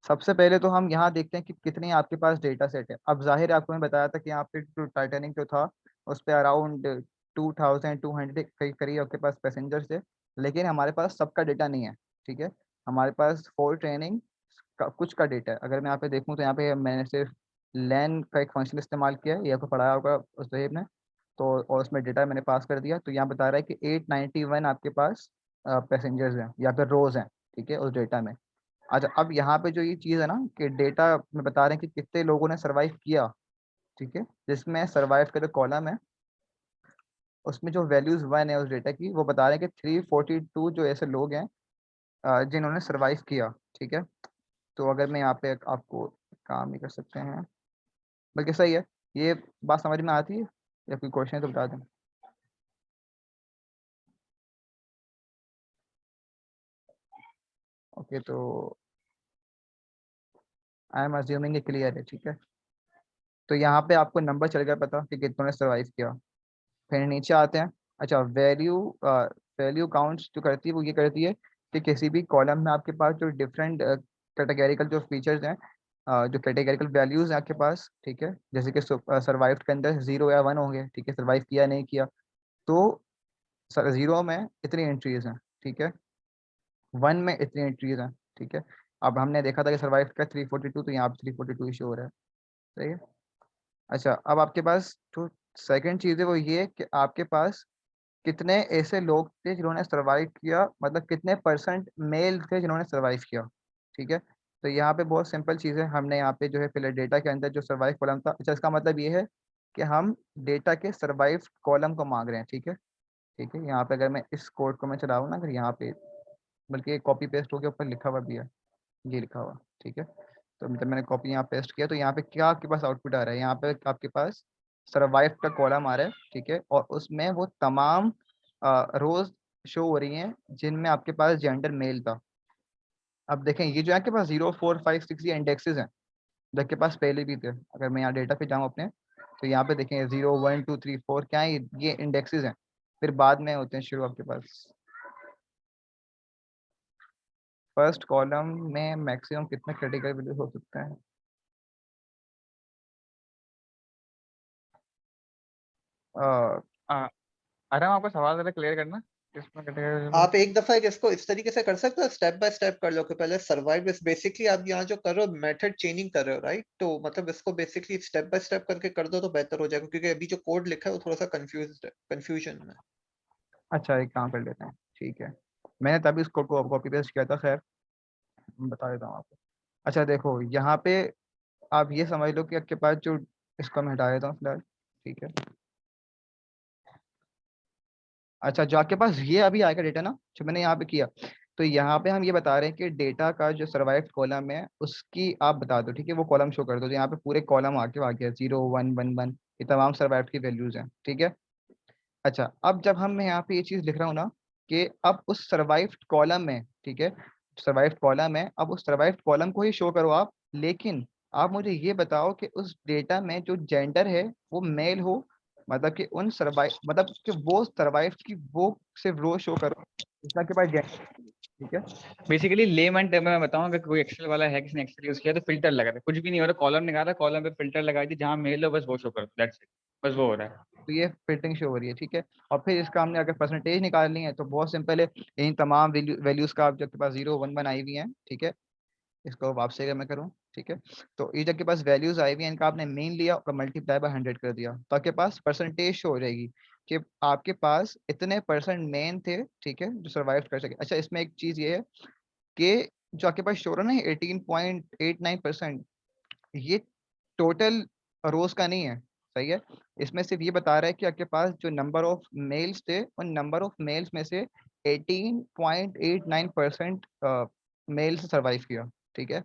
सबसे पहले तो हम यहाँ देखते हैं कि कितनी आपके पास डेटा सेट है। अब जाहिर है, आपको मैं बताया था कि यहाँ पे जो टाइटैनिक जो था उस पे अराउंड 2200 के करीब आपके पास पैसेंजर्स थे, लेकिन हमारे पास सबका डेटा नहीं है, ठीक है। हमारे पास फॉर ट्रेनिंग का कुछ का डेटा है। अगर मैं यहाँ पे देखूँ तो यहाँ पे मैंने सिर्फ लैन का एक फंक्शन इस्तेमाल किया है, ये आपको पढ़ाया होगा उस जहेब ने, तो और उसमें डेटा मैंने पास कर दिया। तो यहाँ बता रहा है कि 891 आपके पास पैसेंजर्स हैं या फिर रोज हैं, ठीक है, उस डेटा में। अच्छा अब यहाँ पे जो ये चीज़ है ना कि डेटा में बता रहे हैं कि कितने लोगों ने सरवाइव किया, ठीक है। जिसमें सरवाइव का जो कॉलम है उसमें जो वैल्यूज 1 है उस डेटा की, वो बता रहे हैं कि 342 जो ऐसे लोग हैं जिन्होंने सरवाइव किया, ठीक है। तो अगर मैं यहाँ पे आपको काम नहीं कर सकते हैं, बल्कि सही है, ये बात समझ में आती है या कोई क्वेश्चन है तो बता दें। ओके, तो आई एम अज्यूमिंग क्लियर है, ठीक है। तो यहाँ पे आपको नंबर चल गया पता कि कितनों ने सर्वाइव किया। फिर नीचे आते हैं। अच्छा वैल्यू काउंट्स जो करती है वो ये करती है कि किसी भी कॉलम में आपके पास जो डिफरेंट कैटेगरिकल जो फीचर्स हैं, जो कैटेगरिकल वैल्यूज हैं आपके पास, ठीक है, जैसे कि सर्वाइव के अंदर 0 या 1 होंगे, ठीक है, सर्वाइव किया नहीं किया। तो 0 में इतनी एंट्रीज हैं, ठीक है, 1 में इतनी एंट्रीज हैं, ठीक है। अब हमने देखा था कि सर्वाइव का 342, तो यहाँ पे 342 इशू हो रहा है, सही है। अच्छा अब आपके पास जो सेकंड चीज़ है वो ये है कि आपके पास कितने ऐसे लोग थे जिन्होंने सर्वाइव किया, मतलब कितने परसेंट मेल थे जिन्होंने सर्वाइव किया। ठीक है, तो यहाँ पे बहुत सिंपल चीज़ है, हमने यहाँ पे जो है फिलहाल डेटा के अंदर जो सर्वाइव कॉलम था, अच्छा इसका मतलब ये है कि हम डेटा के सर्वाइव कॉलम को मांग रहे हैं। ठीक है, ठीक है, यहाँ पे अगर मैं इस कोड को मैं चलाऊँ ना, अगर यहाँ पे, बल्कि कॉपी पेस्ट हो गया, ऊपर लिखा हुआ भी है, ये लिखा हुआ। ठीक है, तो जब मैंने कॉपी यहाँ पेस्ट किया तो यहाँ पे क्या आपके पास आउटपुट आ रहा है, यहाँ पे आपके पास सर्वाइव का कॉलम आ रहा है। ठीक है, और उसमें वो तमाम रोज शो हो रही हैं जिनमें आपके पास जेंडर मेल था। अब देखें, ये जो है आपके पास 0 4 5 6 ये इंडेक्सेस हैं जो आपके पास पहले भी थे। अगर मैं यहाँ डेटा पे जाऊँ अपने, तो यहाँ पे देखें 0 1 2 3 4 क्या है, ये इंडेक्सेस हैं, फिर बाद में होते हैं शुरू आपके पास। फर्स्ट कॉलम में मैक्सिमम कितने क्रिटिकल वैल्यू हो सकते हैं? अरे आपका सवाल जरा क्लियर करना, किसमें कैटेगरी? आप एक दफा इसको इस तरीके से कर सकते हो, स्टेप बाय स्टेप कर लो कि पहले सर्वाइव इज बेसिकली आप यहाँ जो कर रहे हो मेथड चेंजिंग कर रहे हो, राइट? तो मतलब इसको बेसिकली स्टेप बाय स्टेप करके कर दो तो बेहतर हो जाएगा, क्योंकि अभी जो कोड लिखा है वो थोड़ा सा कंफ्यूजन में। अच्छा, एक काम कर लेते हैं, ठीक है, मैंने तभी उस कोड को कॉपी पेस्ट किया था, खैर बता देता हूँ आपको। अच्छा देखो, यहाँ पे आप ये समझ लो कि आपके पास जो, इसको मैं हटा देता हूँ फिलहाल। ठीक है, अच्छा जो आपके पास ये अभी आएगा डेटा ना, जो मैंने यहाँ पे किया, तो यहाँ पे हम ये बता रहे हैं कि डेटा का जो सर्वाइव कॉलम है उसकी आप बता दो। ठीक है, वो कॉलम शो कर दो, तो यहाँ पे पूरे कॉलम आके आ गया 0 1 1 1, ये तमाम सर्वाइव की वैल्यूज हैं। ठीक है, अच्छा अब जब हम, मैं यहाँ पे ये चीज़ लिख रहा हूँ ना कि अब उस सर्वाइव्ड कॉलम में, ठीक है, सर्वाइव्ड कॉलम है, अब उस सर्वाइव्ड कॉलम को ही शो करो आप, लेकिन आप मुझे ये बताओ कि उस डेटा में जो जेंडर है वो मेल हो, मतलब कि उन सर्वाइव, मतलब कि वो सर्वाइव की वो सिर्फ रो शो करो जिसका के पास जेंडर। ठीक है, बेसिकली लेमन टर्म में मैं बताऊं, अगर कोई एक्सेल वाला है, किसी ने एक्सेल यूज किया तो फिल्टर लगा था, कुछ भी नहीं हो रहा, कॉलम निकाला, कॉलम पे फिल्टर लगा दी, जहां मेल हो बस वो शो करो, दैट्स इट, बस वो हो रहा है। तो ये फिल्टरिंग शो हो रही है। ठीक है, और फिर इसका हमने अगर परसेंटेज निकालनी है तो बहुत सिंपल है, इन तमाम वैल्यूज का आप जो आपके पास 0 1 1 आई हुई हैं। ठीक है, इसको वापस अगर मैं करूँ, ठीक है, तो ये जब के पास वैल्यूज आई हुई हैं, इनका आपने मीन लिया और मल्टीप्लाई बाय 100 कर दिया, तो आपके पास परसेंटेज शो हो जाएगी कि आपके पास इतने परसेंट मेन थे, ठीक है, जो सर्वाइव कर सके। अच्छा इसमें एक चीज ये है कि जो आपके पास शो रहा है ना 18.89%, ये टोटल रोज का नहीं है, सही है, इसमें सिर्फ ये बता रहा है कि आपके पास जो नंबर ऑफ मेल्स थे, उन नंबर ऑफ मेल्स में से 18.89% मेल से सर्वाइव किया। ठीक है,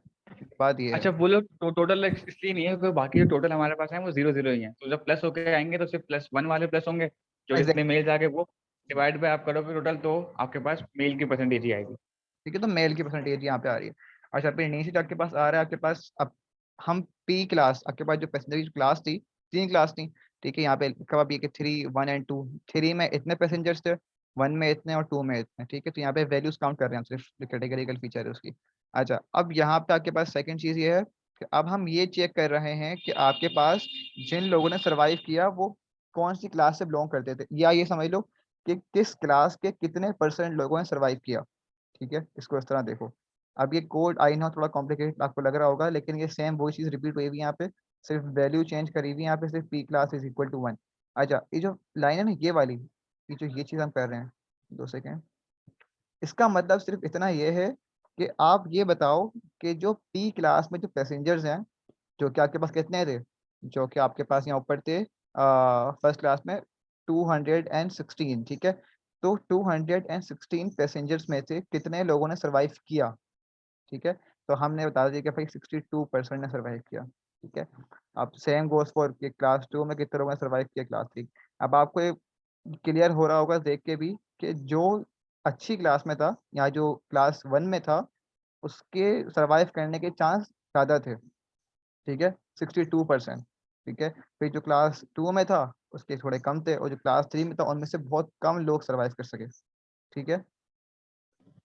बात ये है। अच्छा वो लोग टोटल इसलिए नहीं है क्योंकि बाकी जो टोटल हमारे पास है वो 0 0 ही है, तो जब प्लस होके आएंगे तो सिर्फ +1 वाले प्लस होंगे, जो जितने एग्जैक्ट, मेल्स आ गए वो डिवाइड बाय आप करोगे टोटल, तो आपके पास मेल की परसेंटेज ही आएगी। ठीक है, तो मेल की परसेंटेज यहाँ पे आ रही है। अच्छा फिर नीचे जो आपके पास आ रहा है, आपके पास अब हम पी क्लास, आपके पास जो पैसेंजर क्लास थी, 3 क्लास थी। ठीक है, यहाँ पे लिखा हुआ भी है कि 3 1 एंड 2, 3 में इतने पैसेंजर्स थे, 1 में इतने और 2 में इतने। ठीक है, तो यहाँ पे वैल्यूज काउंट कर रहे हैं हम, सिर्फ कैटेगरिकल फीचर है उसकी। अच्छा अब यहाँ पे आपके पास सेकंड चीज ये है कि अब हम ये चेक कर रहे हैं कि आपके पास जिन लोगों ने सर्वाइव किया वो कौन सी क्लास से बिलोंग करते थे, या ये समझ लो कि किस क्लास के कितने परसेंट लोगों ने सर्वाइव किया। ठीक है, इसको इस तरह देखो। अब ये कोड आई नो थोड़ा कॉम्प्लिकेटेड आपको लग रहा होगा, लेकिन ये सेम वही चीज़ रिपीट हुई हुई है यहाँ पे, सिर्फ वैल्यू चेंज करी हुई है यहाँ पे, सिर्फ P class is equal to 1। अच्छा ये जो लाइन है ना, ये वाली, ये जो ये चीज़ हम कर रहे हैं, 2 सेकेंड, इसका मतलब सिर्फ इतना ये है कि आप ये बताओ कि जो पी क्लास में जो पैसेंजर्स हैं, जो कि आपके पास कितने थे, जो कि आपके पास यहाँ ऊपर थे फर्स्ट क्लास में 216। ठीक है, तो 216 पैसेंजर्स में से कितने लोगों ने सर्वाइव किया। ठीक है, तो हमने बता दिया कि भाई 62% ने सर्वाइव किया। ठीक है, अब सेम गोस फॉर कि क्लास 2 में कितने लोगों ने सर्वाइव किया, क्लास 3। अब आपको ये क्लियर हो रहा होगा देख के भी कि जो अच्छी क्लास में था या जो क्लास 1 में था उसके सर्वाइव करने के चांस ज़्यादा थे। ठीक है, 62%। ठीक है, फिर जो क्लास 2 में था उसके थोड़े कम थे, और जो क्लास 3 में था उनमें से बहुत कम लोग सर्वाइव कर सके। ठीक है,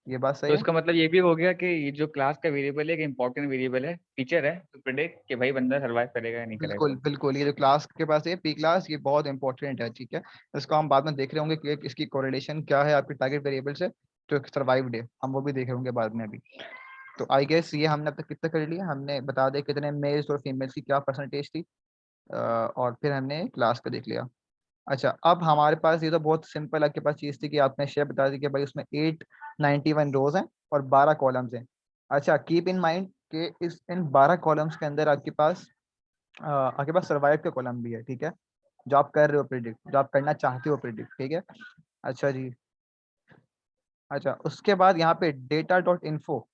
ये बात सही तो है। इसका मतलब ये भी हो गया कि ये जो क्लास का वेरिएबल है, एक इंपॉर्टेंट वेरिएबल है, फीचर है टू प्रेडिक्ट कि भाई बंदा सर्वाइव करेगा या नहीं बिल्कुल करेगा। बिल्कुल, ये जो क्लास के पास है पी क्लास, ये बहुत इंपॉर्टेंट है। ठीक है, इसको हम बाद में देख रहे होंगे कि इसकी कोरिलेशन क्या है आपके टारगेट वेरिएबल से, जो सर्वाइव है, हम वो भी देख रहे होंगे बाद में अभी। तो आई गेस ये हमने अब तक कितना कर लिया, हमने बता दिया कितने मेल्स और फीमेल्स की क्या परसेंटेज थी, और फिर हमने क्लास का देख लिया। अच्छा, अब हमारे पास ये तो बहुत सिंपल आपके पास चीज़ थी कि आपने शेयर बता दी कि भाई उसमें 891 रोज हैं और 12 कॉलम्स हैं। अच्छा, कीप इन माइंड कि इस इन 12 कॉलम्स के अंदर आपके पास सर्वाइव का कॉलम भी है, ठीक है, जो आप कर रहे हो प्रिडिक्ट, जो आप करना चाहते हो प्रिडिक्ट, ठीक है। अच्छा जी। अच्छा, उसके बाद यहाँ पे डेटा डॉट इन्फो,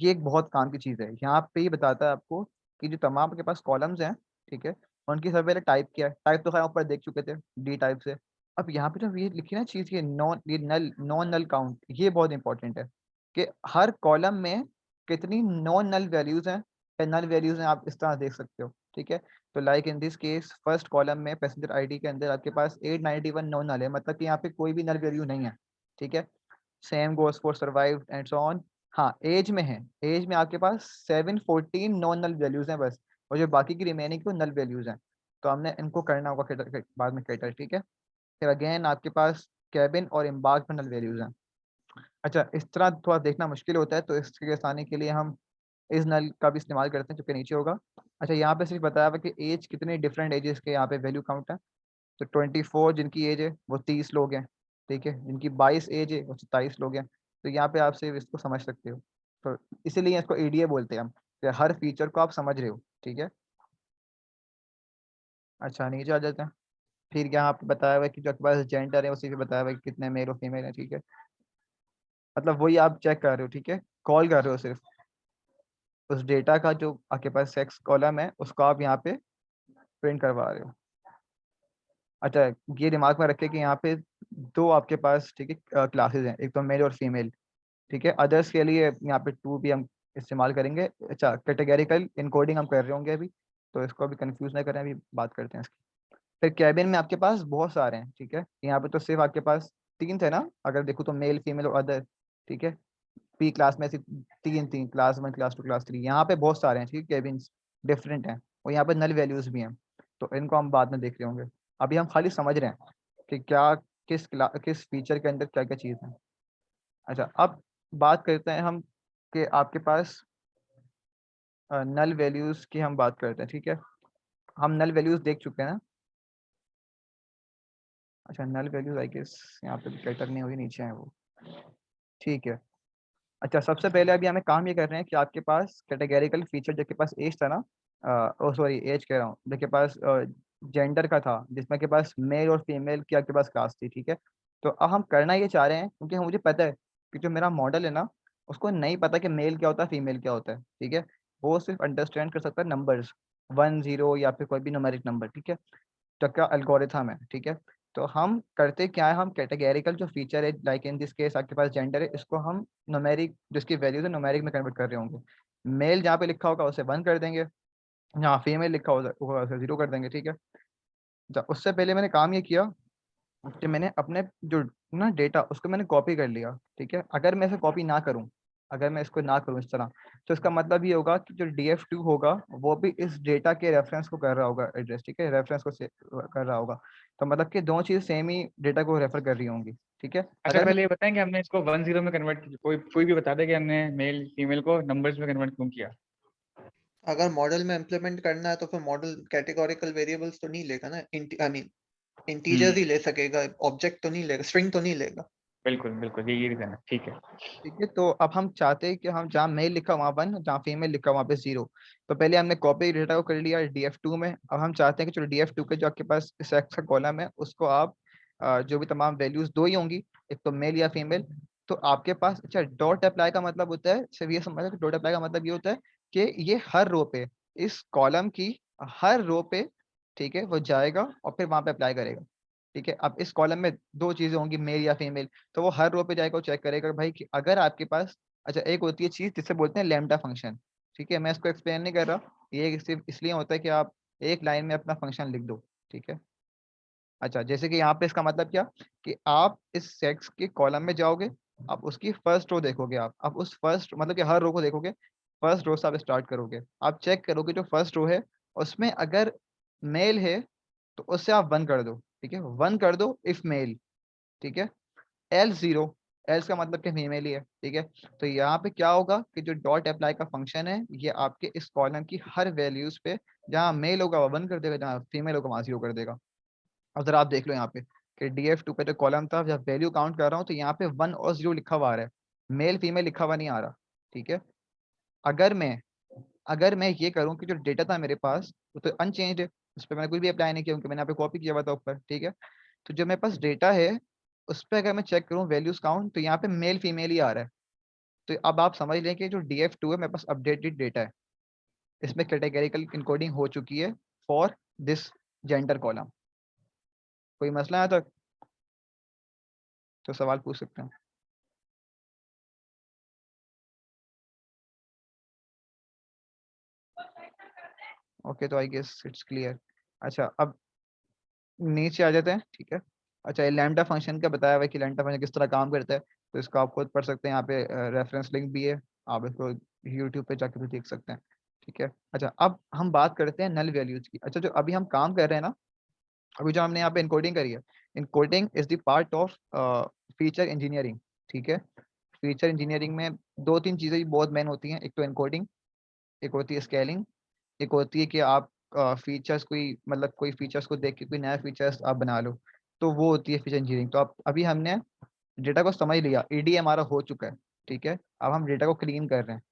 ये एक बहुत काम की चीज़ है। यहाँ पे ये बताता है आपको कि जो तमाम आपके पास कॉलम्स हैं, ठीक है, उनकी सबसे पहले टाइप क्या है। टाइप तो खैर ऊपर देख चुके थे, डी टाइप से। अब यहाँ पे जो ये लिखी ना चीज़, ये नॉन नल काउंट, ये बहुत इंपॉर्टेंट है कि हर कॉलम में कितनी नॉन नल वैल्यूज हैं या नल वैल्यूज हैं, आप इस तरह देख सकते हो, ठीक है। तो like in this case first column में पैसेंजर आईडी के अंदर आपके पास 891 नॉन नल है, मतलब कि यहाँ पे कोई भी नल वैल्यू नहीं है, ठीक है। Same goes for survived and so on. हाँ, एज में है, एज में आपके पास 714 नॉन नल वैल्यूज हैं बस, और जो बाकी की रिमेनिंग वो नल वैल्यूज हैं। तो हमने इनको करना होगा बाद में कैटर, ठीक है। फिर अगेन आपके पास कैबिन और एम्बार्क में नल वैल्यूज हैं। अच्छा, इस तरह थोड़ा देखना मुश्किल होता है, तो इसके आसानी के लिए हम इस नल का भी इस्तेमाल करते हैं जो कि नीचे होगा। अच्छा, यहाँ पे सिर्फ बताया हुआ कि एज कितने डिफरेंट एजेस के यहाँ पे वैल्यू काउंट है। तो 24 जिनकी एज है वो 30 लोग हैं, ठीक है। जिनकी 22 एज है वो 27 लोग हैं। तो यहाँ पे आप सिर्फ इसको समझ सकते हो, तो इसीलिए इसको एडीए बोलते हैं हम, कि हर फीचर को आप समझ रहे हो, ठीक है। अच्छा, नीचे आ जाते हैं। फिर यहाँ पे बताया हुआ है कि जो आपके पास जेंडर है उसी पे बताया हुआ है कि कितने मेल और फीमेल है, ठीक है। मतलब वही आप चेक कर रहे हो, ठीक है, कॉल कर रहे हो सिर्फ उस डेटा का जो आपके पास सेक्स कॉलम है उसको आप यहाँ पे प्रिंट करवा रहे हो। अच्छा, ये दिमाग में रखें कि यहाँ पे दो आपके पास, ठीक है, क्लासेस हैं, एक तो मेल और फीमेल, ठीक है। अदर्स के लिए यहाँ पे टू भी हम इस्तेमाल करेंगे। अच्छा, कैटेगरिकल इनकोडिंग हम कर रहे होंगे अभी, तो इसको अभी कंफ्यूज ना करें, अभी बात करते हैं इसकी। फिर कैबिन में आपके पास बहुत सारे हैं, ठीक है। यहाँ पे तो सिर्फ आपके पास 3 थे ना, अगर देखो तो मेल फीमेल और अदर, ठीक है। पी क्लास में सिर्फ 3 3, क्लास 1 क्लास 2 क्लास 3, यहाँ पे बहुत सारे हैं, ठीक है, कैबिन्स डिफरेंट हैं, और यहाँ पे नल वैल्यूज भी हैं। तो इनको हम बाद में देख रहे होंगे, अभी हम खाली समझ रहे हैं कि क्या किस फीचर के अंदर क्या क्या चीज़ है। अच्छा, अब बात करते हैं हम कि आपके पास नल वैल्यूज की हम बात करते हैं, ठीक है। हम नल वैल्यूज देख चुके हैं ना। अच्छा, नल वैल्यूज आई गेस यहाँ पे कैटर नहीं हुई, नीचे है वो, ठीक है। अच्छा, सबसे पहले अभी हमें काम ये कर रहे हैं कि आपके पास कैटेगरिकल फीचर जो के पास एज था ना, ओ सॉरी एज कह रहा हूँ, जो के पास जेंडर का था, जिसमें के पास मेल और फीमेल की आपके पास क्लास थी, ठीक है। तो अब हम करना ये चाह रहे हैं क्योंकि मुझे पता है कि जो मेरा मॉडल है ना, उसको नहीं पता कि मेल क्या होता है फीमेल क्या होता है, ठीक है। वो सिर्फ अंडरस्टैंड कर सकता है नंबर्स, 1 0 या फिर कोई भी न्यूमेरिक नंबर, ठीक है। तो क्या एल्गोरिथम है, ठीक है। तो हम करते क्या है, हम कैटेगरिकल जो फीचर है, लाइक इन दिस केस आपके पास जेंडर है, इसको हम न्यूमेरिक, जिसकी वैल्यूज है न्यूमेरिक में कन्वर्ट कर रहे होंगे। मेल जहाँ पे लिखा होगा उसे 1 कर देंगे, जहाँ फीमेल लिखा होगा उसे 0 कर देंगे, ठीक है। उससे पहले मैंने काम ये किया कि मैंने अपने जो ना डेटा उसको मैंने कॉपी कर लिया, ठीक है। अगर मैं इसे कॉपी ना करूं, अगर मैं इसको ना करूं इस तरह, तो इसका मतलब ये होगा कि जो df2 होगा वो भी इस डेटा के रेफरेंस को कर रहा होगा एड्रेस, ठीक है, रेफरेंस को कर रहा होगा। तो मतलब कि दोनों चीज़ सेम ही डेटा को रेफर कर रही होंगी, ठीक है। अच्छा, अगर मैं पहले ये बताएं कि हमने इसको 1 0 में कन्वर्ट, कोई भी बता दे कि हमने मेल फीमेल को नंबर्स में कन्वर्ट क्यों किया। अगर मॉडल में इम्प्लीमेंट करना है तो फिर मॉडल कैटेगोरिकल वेरिएबल्स तो नहीं लेगा ना, आई मीन इंटीजर्स ही ले सकेगा, ऑब्जेक्ट तो नहीं लेगा, स्ट्रिंग तो नहीं लेगा। बिल्कुल बिल्कुल, ये रीजन है, ठीक है। ठीक है, तो अब हम चाहते हैं कि हम जहाँ मेल लिखा वहाँ 1, जहाँ फीमेल लिखा वहाँ पे 0। तो पहले हमने कॉपी डेटा को कर लिया df2 में। अब हम चाहते हैं कि जो df2 के जो आपके पास सेक्स का कॉलम है उसको आप जो भी तमाम वैल्यूज दो ही होंगी, एक तो मेल या फीमेल। तो आपके पास, अच्छा, डॉट अप्लाई का मतलब होता है, सिर्फ ये समझो कि डॉट अप्लाई का मतलब ये होता है कि ये हर रो पे, इस कॉलम की हर रो पे, ठीक है, वो जाएगा और फिर वहाँ पे अप्लाई करेगा, ठीक है। अब इस कॉलम में दो चीजें होंगी, मेल या फीमेल, तो वो हर रो पे जाएगा और चेक करेगा भाई कि अगर आपके पास, अच्छा, एक होती है चीज जिसे बोलते हैं लैम्डा फंक्शन, ठीक है। मैं इसको एक्सप्लेन नहीं कर रहा, ये सिर्फ इसलिए होता है कि आप एक लाइन में अपना फंक्शन लिख दो, ठीक है। अच्छा, जैसे कि यहाँ पे इसका मतलब क्या, कि आप इस सेक्स के कॉलम में जाओगे, आप उसकी फर्स्ट रो देखोगे, आप उस फर्स्ट मतलब कि हर रो को देखोगे, फर्स्ट रो से आप स्टार्ट करोगे, आप चेक करोगे जो फर्स्ट रो है उसमें अगर मेल है तो उससे आप 1 कर दो, ठीक है, 1 कर दो इफ मेल, ठीक है। एल 0, एल्स का मतलब कि फीमेल ही है, ठीक है। तो यहाँ पे क्या होगा कि जो डॉट अप्लाई का फंक्शन है ये आपके इस कॉलम की हर वैल्यूज पे, जहाँ मेल होगा वो 1 कर देगा, जहाँ फीमेल होगा वहाँ 0 कर देगा। अब जरा आप देख लो यहाँ पे कि DF2 पे जो कॉलम था, जब वैल्यू काउंट कर रहा हूँ तो यहाँ पे 1 और 0 लिखा हुआ आ रहा है, मेल फीमेल लिखा हुआ नहीं आ रहा। ठीक है, अगर मैं ये करूँ कि जो डेटा था मेरे पास वो तो अनचेंज्ड है, उस पर मैंने कुछ भी अप्लाई नहीं किया क्योंकि मैंने यहाँ पे कॉपी किया हुआ था ऊपर। ठीक है, तो जो मेरे पास डेटा है उस पर अगर मैं चेक करूँ वैल्यूज काउंट, तो यहाँ पे मेल फीमेल ही आ रहा है। तो अब आप समझ लें कि जो DF2 है मेरे पास अपडेटेड डेटा है, इसमें कैटेगरिकल इनकोडिंग हो चुकी है फॉर दिस जेंडर कॉलम। कोई मसला है तो सवाल पूछ सकते हैं। ओके, तो आई गेस इट्स क्लियर। अच्छा, अब नीचे आ जाते हैं। ठीक है, अच्छा, ये लैम्डा फंक्शन का बताया हुआ है कि लैम्डा फंक्शन किस तरह काम करता है, तो इसको आप खुद पढ़ सकते हैं, यहाँ पे रेफरेंस लिंक भी है, आप इसको यूट्यूब पे जाके भी देख सकते हैं। ठीक है, अच्छा, अब हम बात करते हैं नल वैल्यूज की। अच्छा, जो अभी हम काम कर रहे हैं ना, अभी जो हमने यहाँ पे इनकोडिंग करी है, encoding is the part of feature engineering. ठीक है, फीचर इंजीनियरिंग में दो तीन चीज़ें बहुत मेन होती हैं, एक तो इनकोडिंग, एक होती है स्केलिंग, एक होती है कि आप फीचर्स कोई मतलब कोई फीचर्स को देख के कोई नया फीचर्स आप बना लो, तो वो होती है फीचर इंजीनियरिंग। तो आप अभी हमने डेटा को समझ लिया, ईडी हमारा हो चुका है। ठीक है, अब हम डेटा को क्लीन कर रहे हैं।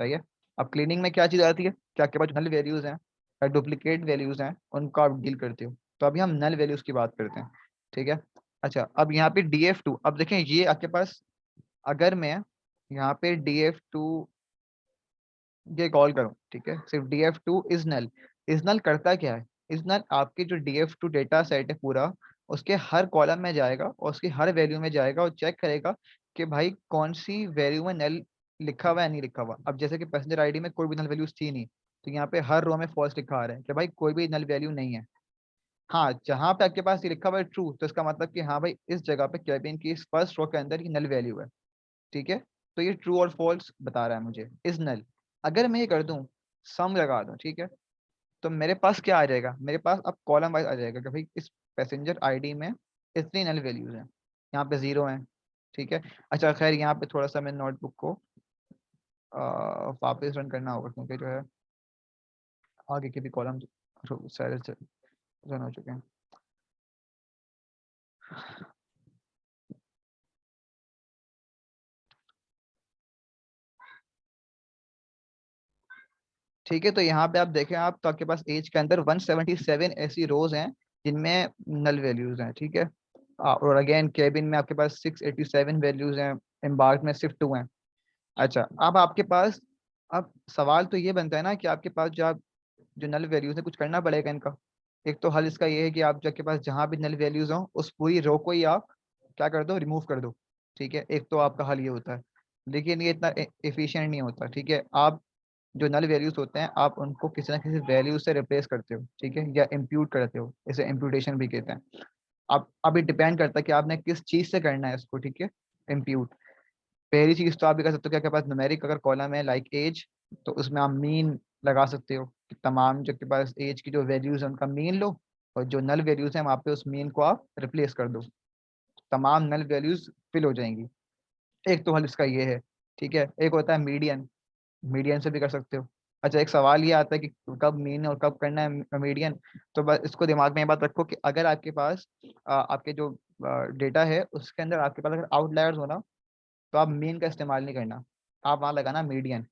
सही है, अब क्लीनिंग में क्या चीज़ आती है कि आपके पास नल वैल्यूज हैं या डुप्लीकेट वैल्यूज हैं, उनको आप डील करते हो। तो अभी हम नल वैल्यूज की बात करते हैं। ठीक है, अच्छा, अब यहाँ पे DF2, अब देखें ये आपके पास, अगर मैं यहाँ पे DF2 ये कॉल करूँ, ठीक है, सिर्फ DF2 is null. Is null करता क्या है? इज नल आपके जो DF2 डेटा सेट है पूरा, उसके हर कॉलम में जाएगा और उसकी हर वैल्यू में जाएगा और चेक करेगा कि भाई कौन सी वैल्यू में नल लिखा हुआ है नहीं लिखा हुआ। अब जैसे कि पैसेंजर आईडी में कोई भी नल वैल्यूज थी नहीं, तो यहाँ पे हर रो में फॉल्स लिखा आ रहा है कि भाई कोई भी नल वैल्यू नहीं है। हाँ, जहाँ पे आपके पास ये लिखा हुआ है ट्रू, तो इसका मतलब कि हाँ भाई इस जगह पे कैबिन की इस फर्स्ट रो के अंदर ये नल वैल्यू है। ठीक है, तो ये ट्रू और फॉल्स बता रहा है मुझे, इज नल। अगर मैं ये कर दूं, सम लगा दूं, ठीक है, तो मेरे पास क्या आ जाएगा, मेरे पास अब कॉलम वाइज आ जाएगा कि भाई इस पैसेंजर आईडी में इतनी नल वैल्यूज हैं, यहाँ पे 0 हैं। ठीक है, अच्छा, खैर यहाँ पे थोड़ा सा मैं नोटबुक को वापस रन करना होगा क्योंकि जो है आगे के भी कॉलम सारे रन हो चुके हैं। ठीक है, तो यहाँ पे आप देखें, आप तो आपके पास एज के अंदर 177 ऐसी रोज हैं जिनमें नल वैल्यूज हैं। ठीक है, और अगेन केबिन में आपके पास 687 वैल्यूज हैं, एम्बार्क में सिर्फ 2 हैं। अच्छा, अब आपके पास, अब सवाल तो ये बनता है ना कि आपके पास जो नल वैल्यूज है कुछ करना पड़ेगा इनका। एक तो हल इसका ये है कि आप जो आपके पास जहाँ भी नल वैल्यूज हो उस पूरी रो को ही आप क्या कर दो, रिमूव कर दो। ठीक है, एक तो आपका हल ये होता है, लेकिन ये इतना एफिशिएंट नहीं होता। ठीक है, आप जो नल वैल्यूज होते हैं आप उनको किसी ना किसी वैल्यू से रिप्लेस करते हो। ठीक है, या इम्प्यूट करते हो, इसे इम्प्यूटेशन भी कहते हैं। अब अभी डिपेंड करता है कि आपने किस चीज से करना है इसको। ठीक है, इम्प्यूट, पहली चीज तो आप ये कर सकते हो कि आपके पास न्यूमेरिक अगर कॉलम है लाइक एज, तो उसमें आप मीन लगा सकते हो कि तमाम जो के पास एज की जो वैल्यूज है उनका मीन लो, और जो नल वैल्यूज हैं वहाँ पे उस मीन को आप रिप्लेस कर दो, तमाम नल वैल्यूज फिल हो जाएंगी। एक तो हल इसका ये है। ठीक है, एक होता है मीडियन, मीडियन से भी कर सकते हो। अच्छा, एक सवाल ये आता है कि कब मीन और कब करना है मीडियन, तो बस इसको दिमाग में ये बात रखो कि अगर आपके पास आपके जो डेटा है उसके अंदर आपके पास अगर आउटलायर्स हो ना, तो आप मीन का इस्तेमाल नहीं करना, आप वहाँ लगाना मीडियन।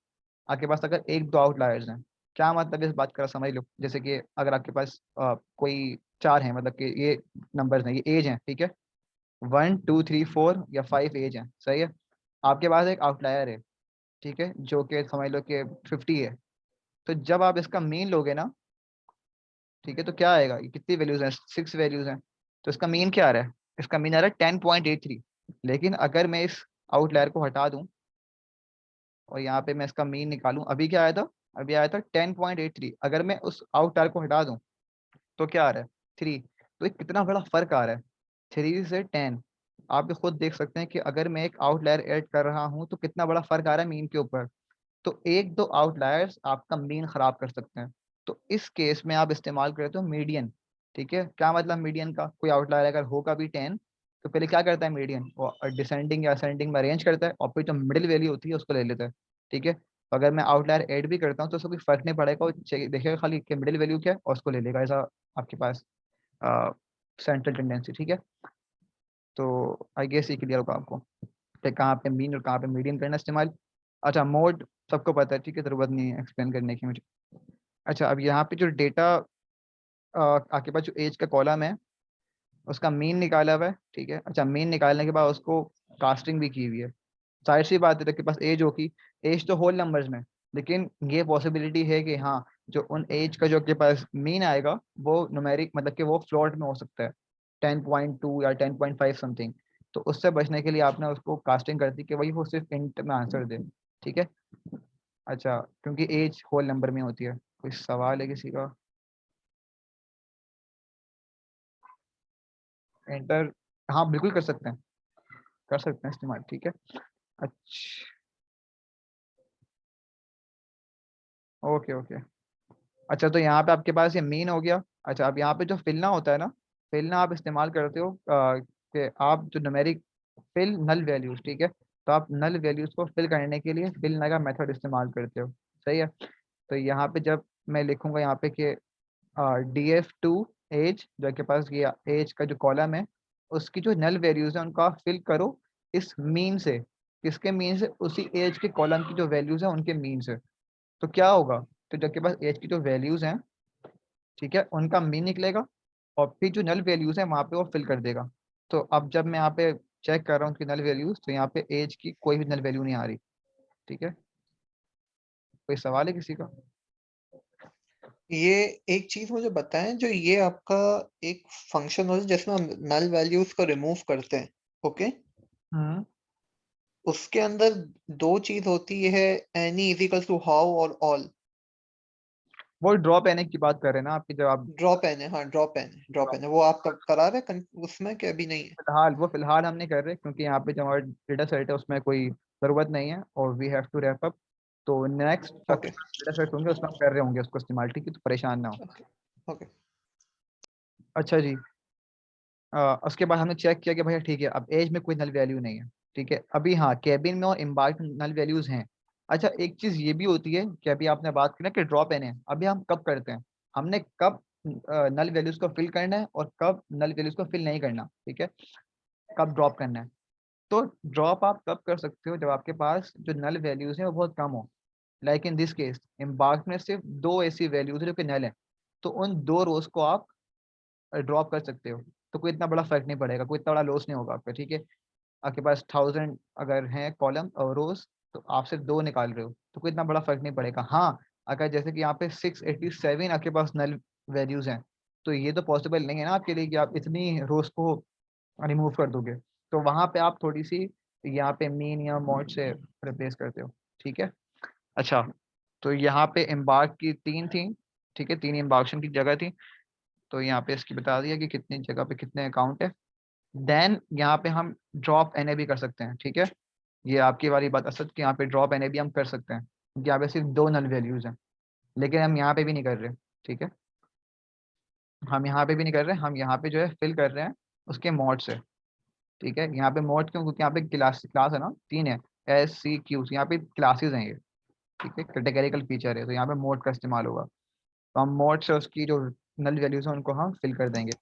आपके पास अगर एक दो आउटलायर्स हैं, क्या मतलब इस बात का समझ लो, जैसे कि अगर आपके पास कोई 4 है, मतलब कि ये नंबर्स हैं, ये एज हैं। ठीक है, 1 2 3 4 या 5 एज हैं। सही है, आपके पास एक आउटलायर है, ठीक है, जो कि समझ लो कि 50 है। तो जब आप इसका मीन लोगे ना, ठीक है, तो क्या आएगा, ये कितनी वैल्यूज हैं, 6 वैल्यूज हैं, तो इसका मीन क्या आ रहा है, इसका मीन आ रहा है 10.83। लेकिन अगर मैं इस आउटलायर को हटा दूं और यहाँ पे मैं इसका मीन निकालूं, अभी क्या आया था, अभी आया था 10.83। अगर मैं उस आउटलायर को हटा दूं तो क्या आ रहा है, 3। तो ये कितना बड़ा फर्क आ रहा है, 3 से 10। आप भी खुद देख सकते हैं कि अगर मैं एक आउटलायर ऐड कर रहा हूं तो कितना बड़ा फर्क आ रहा है मीन के ऊपर। तो एक दो आउटलायर्स आपका मीन खराब कर सकते हैं। तो इस केस में आप इस्तेमाल करते हो मीडियन। ठीक है, क्या मतलब मीडियन का, कोई आउटलायर अगर होगा भी 10, तो पहले क्या करता है मीडियन, वो डिसेंडिंग या असेंडिंग में अरेंज करता है और फिर जो मिडिल वैल्यू होती है उसको ले लेता है। ठीक है, तो अगर मैं आउटलायर ऐड भी करता हूँ तो उसको कोई फर्क नहीं पड़ेगा, वो देखेगा खाली कि मिडिल वैल्यू क्या है और उसको ले लेगा। ऐसा आपके पास सेंट्रल टेंडेंसी, ठीक है। तो आई गेस ये क्लियर होगा आपको कि कहाँ पे मीन और कहाँ पे मीडियन करना इस्तेमाल। अच्छा, मोड सबको पता है, ठीक है, ज़रूरत नहीं है एक्सप्लेन करने की मुझे। अच्छा, अब यहाँ पे जो डेटा आपके पास जो एज का कॉलम है उसका मीन निकाला हुआ है, ठीक है। अच्छा, मीन निकालने के बाद उसको कास्टिंग भी की हुई है। जाहिर सी बात है, तो के पास एज होगी, एज तो होल नंबर्स में, लेकिन ये पॉसिबिलिटी है कि हाँ, जो उन एज का जो आपके पास मीन आएगा वो न्यूमेरिक मतलब कि वो फ्लोट में हो सकता है, 10.2 या 10.5 समथिंग। तो उससे बचने के लिए आपने उसको कास्टिंग कर दी कि वही वो सिर्फ इंट में आंसर दे, ठीक है। अच्छा, क्योंकि एज होल नंबर में होती है। कोई सवाल है किसी का? एंटर, हाँ बिल्कुल कर सकते हैं, कर सकते हैं इस्तेमाल, ठीक है। अच्छा, ओके ओके। अच्छा, तो यहाँ पे आपके पास ये मीन हो गया। अच्छा, अब यहाँ पे जो फिलना होता है ना, फिलना आप इस्तेमाल करते हो कि आप जो न्यूमेरिक फिल नल वैल्यूज, ठीक है, तो आप नल वैल्यूज को फिल करने के लिए फिलना का मेथड इस्तेमाल करते हो, सही है। तो यहाँ पे जब मैं लिखूंगा यहाँ पे कि df2 एज, जो आपके पास ये एज का जो कॉलम है उसकी जो नल वैल्यूज है उनको आप फिल करो इस मीन से। किसके मीन से? उसी एज के कॉलम की जो वैल्यूज है उनके मीन से। तो क्या होगा? तो जब के पास एज की जो वैल्यूज हैं, ठीक है, उनका मीन निकलेगा और फिर जो नल वैल्यूज है वहां पे वो फिल कर देगा। तो अब जब मैं यहाँ पे चेक कर रहा हूँ कि नल वैल्यूज, तो यहाँ पे एज की कोई भी नल वैल्यू नहीं आ रही, ठीक है। कोई सवाल है किसी का? ये एक चीज मुझे बताएं, जो ये आपका एक फंक्शन होता है जिसमें हम नल वैल्यूज को रिमूव करते हैं, ओके, हम्म। उसके अंदर दो चीज होती है, एनी इजिकल टू हाउ और ऑल। वो ड्रॉप एन की बात कर रहे हैं ना आपकी, जब आप ड्रॉप एन है, हाँ ड्रॉप एन है, ड्रॉप एन है, वो आप करा रहे हैं उसमें कि अभी नहीं है? फिलहाल हम नहीं कर रहे, क्योंकि यहाँ पे जो हमारा डेटा सेट है उसमें कोई ज़रूरत नहीं है और we have to wrap up. तो नेक्स्ट ओके डेटा सेट होंगे उसमें हम कर रहे होंगे उसको इस्तेमाल, ठीक है, तो परेशान ना हो। Okay okay. अच्छा जी, उसके बाद हमने चेक किया कि भैया ठीक है, अब एज में कोई नल वैल्यू नहीं है, ठीक है। अभी हाँ, कैबिन में और एम्बार्क में नल वैल्यूज हैं। अच्छा, एक चीज़ ये भी होती है कि अभी आपने बात की ना कि ड्रॉप एन है, अभी हम कब करते हैं? हमने कब नल वैल्यूज को फिल करना है और कब नल वैल्यूज को फिल नहीं करना, ठीक है, कब ड्रॉप करना है। तो ड्रॉप आप तब कर सकते हो जब आपके पास जो नल वैल्यूज हैं वो बहुत कम हो। Like in this case, embark में सिर्फ दो ऐसी वैल्यूज है जो कि नल है, तो उन दो रोज को आप ड्रॉप कर सकते हो। तो कोई इतना बड़ा फर्क नहीं पड़ेगा, कोई इतना बड़ा लॉस नहीं होगा आपका, ठीक है। आपके पास 1000 अगर हैं कॉलम और रोज, तो आप सिर्फ दो निकाल रहे हो तो कोई इतना बड़ा फर्क नहीं पड़ेगा। हाँ, अगर जैसे कि यहाँ पे 687 आपके पास नल वैल्यूज हैं, तो ये तो पॉसिबल नहीं है ना आपके लिए कि आप इतनी रोज को रिमूव कर दोगे। तो वहां पे आप थोड़ी सी यहाँ पे मीन या मॉड से रिप्लेस करते हो, ठीक है। अच्छा, तो यहाँ पे एम्बार्क की तीन थी, ठीक है, तीन एम्बार्क्शन की जगह थी। तो यहाँ पे इसकी बता दिया कि कितनी जगह पे कितने अकाउंट है। देन यहाँ पे हम ड्रॉप एन भी कर सकते हैं, ठीक है। ये आपकी वाली बात असद कि यहाँ पे ड्रॉप एन भी हम कर सकते हैं, क्योंकि यहाँ पे सिर्फ दो नल वैल्यूज हैं। लेकिन हम यहाँ पे भी नहीं कर रहे, ठीक है, हम यहाँ पे भी नहीं कर रहे, हम यहाँ पे जो है फिल कर रहे हैं उसके मॉड से, ठीक है। यहाँ पे मोड क्यों? क्योंकि यहाँ पे क्लास क्लास है ना, तीन है, एस सी क्यू, यहाँ पे क्लासेस हैं ये, ठीक है, कैटेगरिकल फीचर है, तो यहाँ पे मोड का इस्तेमाल होगा। तो हम मोड से उसकी जो नल वैल्यूज है उनको हम फिल कर देंगे।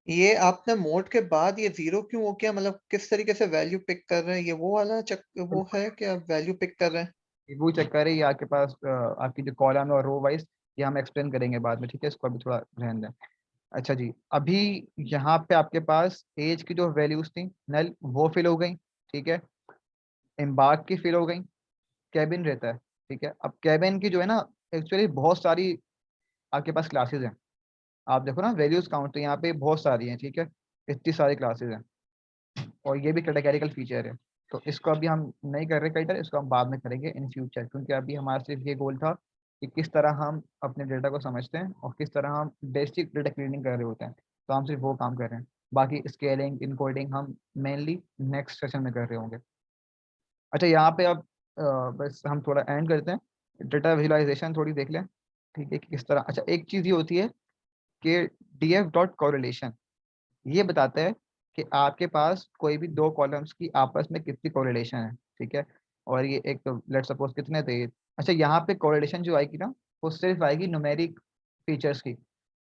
ये आपने मोड के बाद ये जीरो क्यों हो गया, मतलब किस तरीके से वैल्यू पिक कर रहे हैं, ये वो वाला वो है कि आप वैल्यू पिक कर रहे हैं? वो चेक करें, ये आपके पास आपकी जो कॉलम है और रो वाइज, ये हम एक्सप्लेन करेंगे बाद में, ठीक है, इसको अभी थोड़ा रहने दें। अच्छा जी, अभी यहाँ पे आपके पास एज की जो वैल्यूज थी नल वो फिल हो गई, ठीक है, एम्बार्क की फिल हो गई, कैबिन रहता है, ठीक है। अब कैबिन की जो है ना, एक्चुअली बहुत सारी आपके पास क्लासेस हैं। आप देखो ना वैल्यूज काउंट, तो यहाँ पे बहुत सारी हैं, ठीक है, इतनी सारी क्लासेस हैं और ये भी कैटेगरिकल फीचर है। तो इसको अभी हम नहीं कर रहे कैटर, इसको हम बाद में करेंगे इन फ्यूचर, क्योंकि अभी हमारा सिर्फ ये गोल था कि किस तरह हम अपने डेटा को समझते हैं और किस तरह हम बेसिक डेटा क्लीनिंग कर रहे होते हैं। तो हम सिर्फ वो काम कर रहे हैं, बाकी स्केलिंग इनकोडिंग हम मेनली नेक्स्ट सेशन में कर रहे होंगे। अच्छा, यहाँ पे अब बस हम थोड़ा एंड करते हैं, डेटा विजुअलाइजेशन थोड़ी देख लें, ठीक है, कि किस तरह। अच्छा, एक चीज़ ये होती है कि डीएफ डॉट कॉरिलेशन ये बताता है कि आपके पास कोई भी दो कॉलम्स की आपस में कितनी कोरिलेशन है, ठीक है। और ये एक तो लेट सपोज कितने थे। अच्छा, यहाँ पे कोरिलेशन जो आएगी ना, वो सिर्फ आएगी न्यूमेरिक फीचर्स की,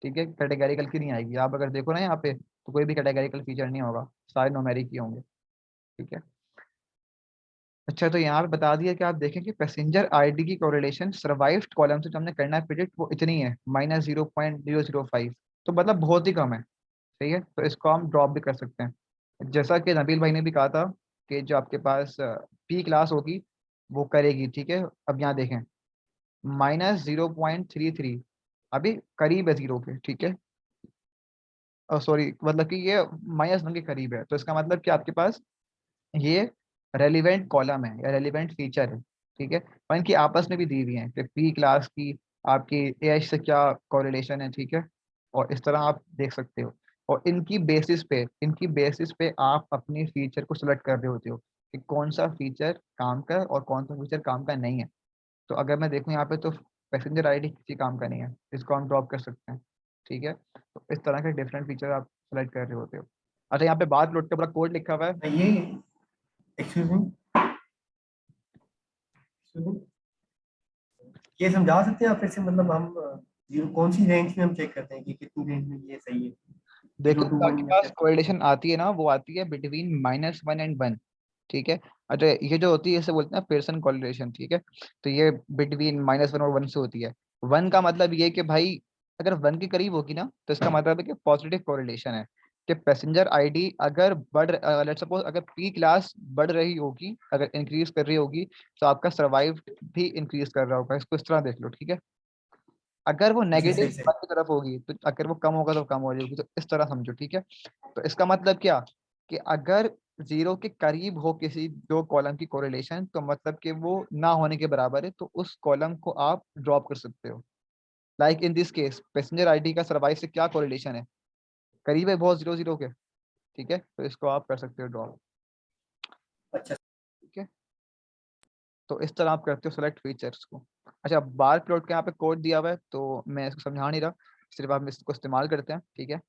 ठीक है, कैटेगरिकल की नहीं आएगी। आप अगर देखो ना यहाँ पे तो कोई भी कैटेगरिकल फीचर नहीं होगा, सारे न्यूमेरिक ही होंगे। ठीक है, अच्छा तो यहाँ पे बता दिया कि आप देखें कि पैसेंजर आईडी की कोरिलेशन सर्वाइव्ड कॉलम से जो हमने करना है प्रिडिक्ट, वो इतनी है -0.005। तो मतलब बहुत ही कम है। सही है, तो इसको हम ड्रॉप भी कर सकते हैं। जैसा कि नबील भाई ने भी कहा था कि जो आपके पास पी क्लास होगी वो करेगी। ठीक है, अब यहाँ देखें -0.33, अभी करीब है जीरो के। ठीक है, सॉरी, मतलब कि ये -1 के करीब है। तो इसका मतलब कि आपके पास ये रेलिवेंट कॉलम है या रेलिवेंट फीचर है। ठीक है, और इनकी आपस में भी दी हुई है कि पी क्लास की आपकी एच से क्या कोरिलेशन है। ठीक है, और इस तरह आप देख सकते हो, और इनकी बेसिस पे आप अपनी फीचर को सिलेक्ट कर रहे होते हो कि कौन सा फीचर काम का है और कौन सा फीचर काम का नहीं है। तो अगर मैं देखूं यहाँ पे तो पैसेंजर आईडी किसी काम का नहीं है, इसको हम ड्रॉप कर सकते हैं। ठीक है, तो इस तरह के डिफरेंट फीचर आप सेलेक्ट कर रहे होते हो। अच्छा, यहाँ पे बात लोड का पूरा कोड लिखा हुआ है। ये एक्सक्यूज मी, ये समझा सकते हैं आप फिर से, मतलब हम जीरो कौन सी रेंज में हम चेक करते हैं कि कितनी रेंज में ये सही है? देखो 0 to आपके 1 या पास फिर कोरिलेशन आती है ना, वो आती है बिटवीन -1 and 1। ठीक है, अच्छा ये जो होती है इसे बोलते हैं पेयरसन कोरिलेशन। ठीक है, तो ये बिटवीन -1 और 1 से होती है। 1 का मतलब ये कि भाई अगर 1 के करीब होगी ना तो इसका मतलब है कि पॉजिटिव कोरिलेशन है, कि पैसेंजर आईडी अगर लेट्स सपोज अगर पी क्लास बढ़ रही होगी, अगर इंक्रीज कर रही होगी, तो आपका सर्वाइव भी इंक्रीज कर रहा होगा। इसको इस तरह देख लो। ठीक है, अगर वो अच्छा नेगेटिव सही सही। की तरफ होगी तो अगर वो कम होगा तो कम हो जाएगी। तो इस तरह समझो। ठीक है, तो इसका मतलब क्या कि अगर जीरो के करीब हो किसी दो कॉलम की कोरिलेशन, तो मतलब कि वो ना होने के बराबर है, तो उस कॉलम को आप ड्रॉप कर सकते हो। Like in this case passenger ID का सर्वाइव से क्या कोरिलेशन है, करीब है बहुत 0 0 के। ठीक है, तो इसको आप कर सकते हो ड्रॉप। अच्छा ठीक है, तो इस तरह आप करते हो सेलेक्ट फीचर्स को। अच्छा, बार प्लॉट का यहाँ पे कोड दिया हुआ है तो मैं इसको समझा नहीं रहा, सिर्फ आप इसको इस्तेमाल करते हैं। ठीक है,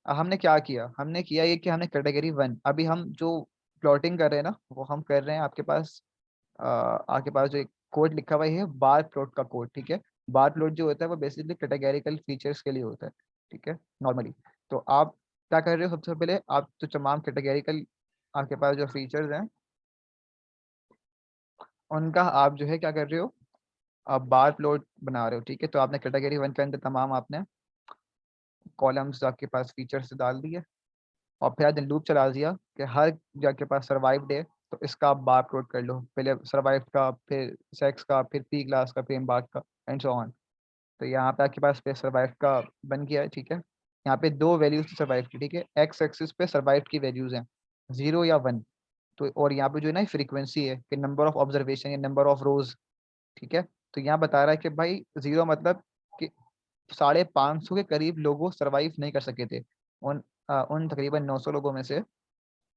हमने क्या किया, हमने किया ये कि हमने कैटेगरी 1, अभी हम जो प्लॉटिंग कर रहे हैं ना वो हम कर रहे हैं आपके पास जो एक कोड लिखा हुआ है बार प्लॉट का कोड। ठीक है, बार प्लॉट जो होता है वो बेसिकली कैटेगरिकल फीचर्स के लिए होता है। ठीक है, नॉर्मली तो आप क्या कर रहे हो, सबसे पहले आप तो तमाम कैटेगरिकल आपके पास जो फीचर्स हैं उनका आप जो है क्या कर रहे हो, आप बार प्लॉट बना रहे हो। ठीक है, तो आपने कैटेगरी 1 के अंदर तमाम आपने कॉलम्स आपके पास फीचर्स डाल दिए, और फिर आपने लूप चला दिया कि हर जो आपके पास सर्वाइव्ड है तो इसका आप बार प्लॉट कर लो, पहले सर्वाइव का, फिर सेक्स का, फिर पी क्लास का, फिर एम्बार्क का, एंड सो ऑन। तो यहाँ पे आपके पास पे सर्वाइव का बन गया है। ठीक है, यहाँ पे दो वैल्यूज सर्वाइव की। ठीक है, एक्स एक्सिस पे सर्वाइव की वैल्यूज हैं 0 या 1। तो और यहाँ पे जो है ना फ्रीक्वेंसी है कि नंबर ऑफ ऑब्जर्वेशन या नंबर ऑफ रोज। ठीक है, तो यहाँ बता रहा है कि भाई 0 मतलब कि 550 के करीब लोगों सर्वाइव नहीं कर सके थे। उन तकरीबन 900 लोगों में से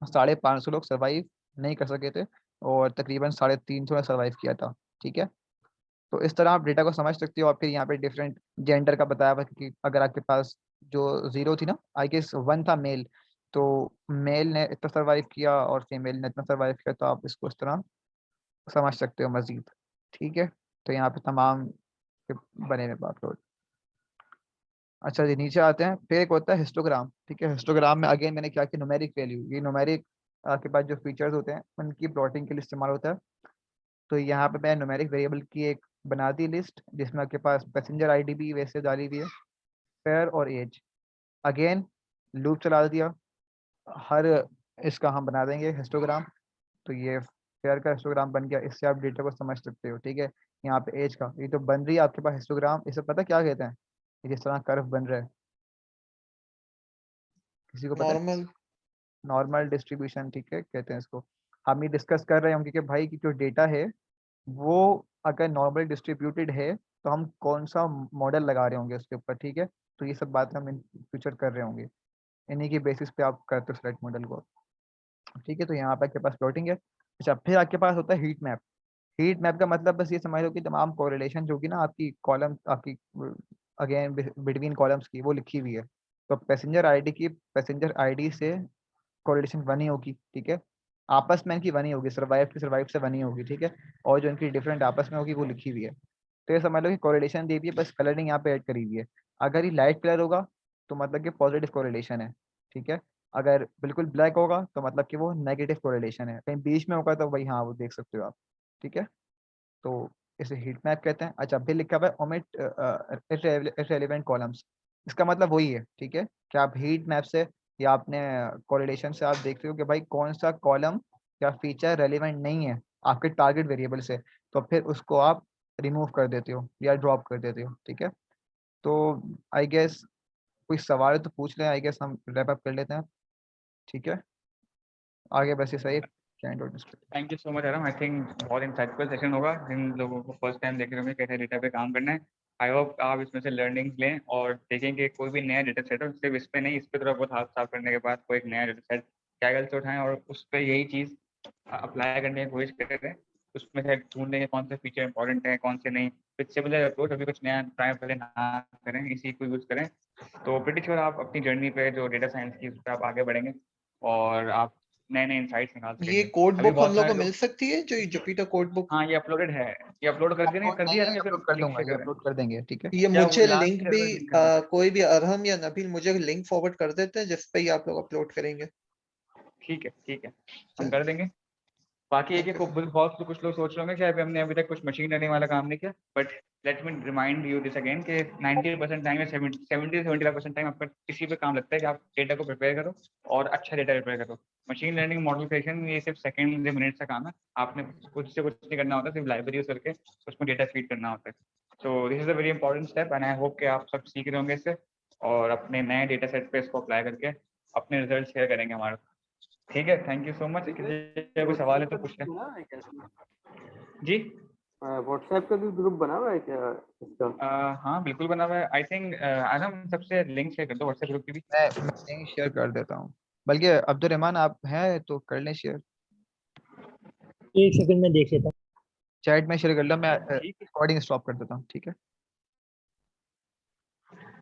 550 लोग सर्वाइव नहीं कर सके थे, और तकरीबन 350 ने सर्वाइव किया था। ठीक है, तो इस तरह आप डेटा को समझ सकते हो। और फिर यहाँ पे डिफरेंट जेंडर का बताया हुआ कि अगर आपके पास जो 0 थी ना, आई गेस 1 था मेल, तो मेल ने इतना सर्वाइव किया और फीमेल ने इतना सर्वाइव किया, तो आप इसको इस तरह समझ सकते हो मजीद। ठीक है, तो यहाँ पे तमाम के बने हुए बात हो। अच्छा जी, नीचे आते हैं, फिर एक होता है हिस्टोग्राम। ठीक है, हिस्टोग्राम में अगेन मैंने क्या किया, न्यूमेरिक वैल्यू, ये न्यूमेरिक आपके पास जो फीचर्स होते हैं उनकी प्लॉटिंग के लिए इस्तेमाल होता है। तो यहाँ पे मैं न्यूमेरिक वेरिएबल की एक बना दी लिस्ट, जिसमें आपके पास पैसेंजर आईडी भी वैसे डाली हुई है, फेयर और एज। अगेन लूप चला दिया, हर इसका हम बना देंगे हिस्टोग्राम। तो ये फेयर का हिस्टोग्राम बन गया, इससे आप डेटा को समझ सकते हो। ठीक है, यहाँ पे एज का ये तो बन रही है आपके पास हिस्टोग्राम, इसे पता क्या कहते हैं, ये जिस तरह कर्व बन रहा है, किसी को पता है? नॉर्मल। Normal distribution. ठीक है, कहते हैं इसको। हम ये डिस्कस कर रहे हैं कि भाई की जो डेटा है वो अगर नॉर्मल डिस्ट्रीब्यूटेड है तो हम कौन सा मॉडल लगा रहे होंगे उसके ऊपर। ठीक है, तो ये सब बातें हम इन फ्यूचर कर रहे होंगे, इन्हीं की बेसिस पे आप करते हो सेलेक्ट मॉडल को। ठीक है, तो यहाँ पे आपके पास प्लॉटिंग है। अच्छा, फिर आपके पास होता है हीट मैप। हीट मैप का मतलब बस ये समझ लो कि तमाम कोरिलेशन जो कि ना आपकी कॉलम आपकी अगेन बिटवीन कॉलम्स की वो लिखी हुई है। तो पैसेंजर आईडी से कोरिलेशन 1 ही होगी। ठीक है, आपस में इनकी 1 ही होगी, सर्वाइव की सर्वाइव से 1 ही होगी। ठीक है, और जो इनकी डिफरेंट आपस में होगी वो लिखी हुई है। तो ये समझ लो कि कोरिलेशन दी हुई है, बस कलरिंग यहाँ पे ऐड करी हुई है। अगर ये लाइट कलर होगा तो मतलब कि पॉजिटिव कोरिलेशन है, ठीक है। अगर बिल्कुल ब्लैक होगा तो मतलब कि वो नेगेटिव कोरिलेशन है। कहीं बीच में होगा तो भाई हाँ वो देख सकते हो आप, ठीक है। तो इसे हीट मैप कहते हैं। अच्छा, फिर लिखा हुआ है ओमिट इररिलेवेंट कॉलम्स। इसका मतलब वही है, ठीक है, कि आप हीट मैप से या अपने कोरिलेशन से आप देखते हो कि भाई कौन सा कॉलम या फीचर रेलिवेंट नहीं है आपके टारगेट वेरिएबल से, तो फिर उसको आप रिमूव कर देते हो या ड्रॉप कर देते हो, ठीक है। तो आई गेस कोई सवाल है तो पूछ लें, आई गेस हम रैप अप कर लेते हैं, ठीक है। आगे बस ये सही thank you so much अरम। I think बहुत इंसाइटफुल सेशन होगा जिन लोगों को फर्स्ट टाइम देख रहे होंगे कैसे डेटा पे काम करना है। आई होप आप इसमें से लर्निंग्स लें और देखें कि कोई भी नया डेटा सेट हो, सिर्फ इस पे नहीं, इस पे थोड़ा बहुत हाथ साफ करने के बाद कोई एक नया डेटा सेट कैगल से उठाएं और उस पर यही चीज़ अप्लाई करने की कोशिश करें। उसमें से ढूंढ लेंगे कौन से फीचर इंपॉर्टेंट है कौन से नहीं। फिर सिमिलर अप्रोच, अभी कुछ नया ट्राई पहले ना करें, इसी को यूज़ करें। तो प्रीटी श्योर आप अपनी जर्नी पे जो डेटा साइंस की उस पर आप आगे बढ़ेंगे और आप नए नए इंसाइट्स निकाल ये सकेंगे। कोड अभी बुक बहुत हम लोग सारे को लोग, मिल सकती है, जो जुपिटर कोड बुक? हाँ ये अपलोडेड है, ये अपलोड कर देंगे, कर दिया है ना, या फिर अपलोड कर लिंक दूंगा, शेयर ये करें? अपलोड कर देंगे, ठीक है। ये क्या मुझे लास्ट लिंक भी सर्वर लिंक करना है? कोई भी अरहम या नबील मुझे लिंक फॉरवर्ड कर देते हैं जिस पे ही आप लोग अपलोड करेंगे। ठीक है ठीक है, हम चलिए, कर देंगे। बाकी एक ओके एक बहुत से कुछ लोग सोच रहे होंगे कि हमने अभी तक कुछ मशीन लर्निंग वाला काम नहीं किया, but let me remind you this again कि 90% टाइम या 70-75% टाइम आपका किसी पे काम लगता है कि आप डेटा को प्रिपेयर करो और अच्छा डेटा प्रिपेयर करो। मशीन लर्निंग मॉडल क्रिएशन ये सिर्फ सेकंड या मिनट का काम है। आपने कुछ से कुछ नहीं करना होता, सिर्फ लाइब्रेरी यूज करके उसमें डेटा फीड करना होता है। So this is a very important step and I hope कि आप सब सीख रहे होंगे इससे और अपने नए डेटा सेट पे इसको अप्लाई करके अपने रिजल्ट शेयर करेंगे हमारे। ठीक है, थैंक यू सो मच। किसी कोई सवाल है तो पूछ लें। जी व्हाट्सएप का भी ग्रुप बना हुआ है क्या इसका? हाँ बिल्कुल बना हुआ है। आई थिंक आदम सबसे लिंक शेयर कर दो व्हाट्सएप ग्रुप की भी। मैं लिंक शेयर कर देता हूँ, बल्कि अब्दुल रहमान आप हैं तो कर लें शेयर। एक सेकंड में देख लेता हूँ। चैट में शेयर कर लो, मैं ठीक है रिकॉर्डिंग स्टॉप कर देता हूँ, ठीक है।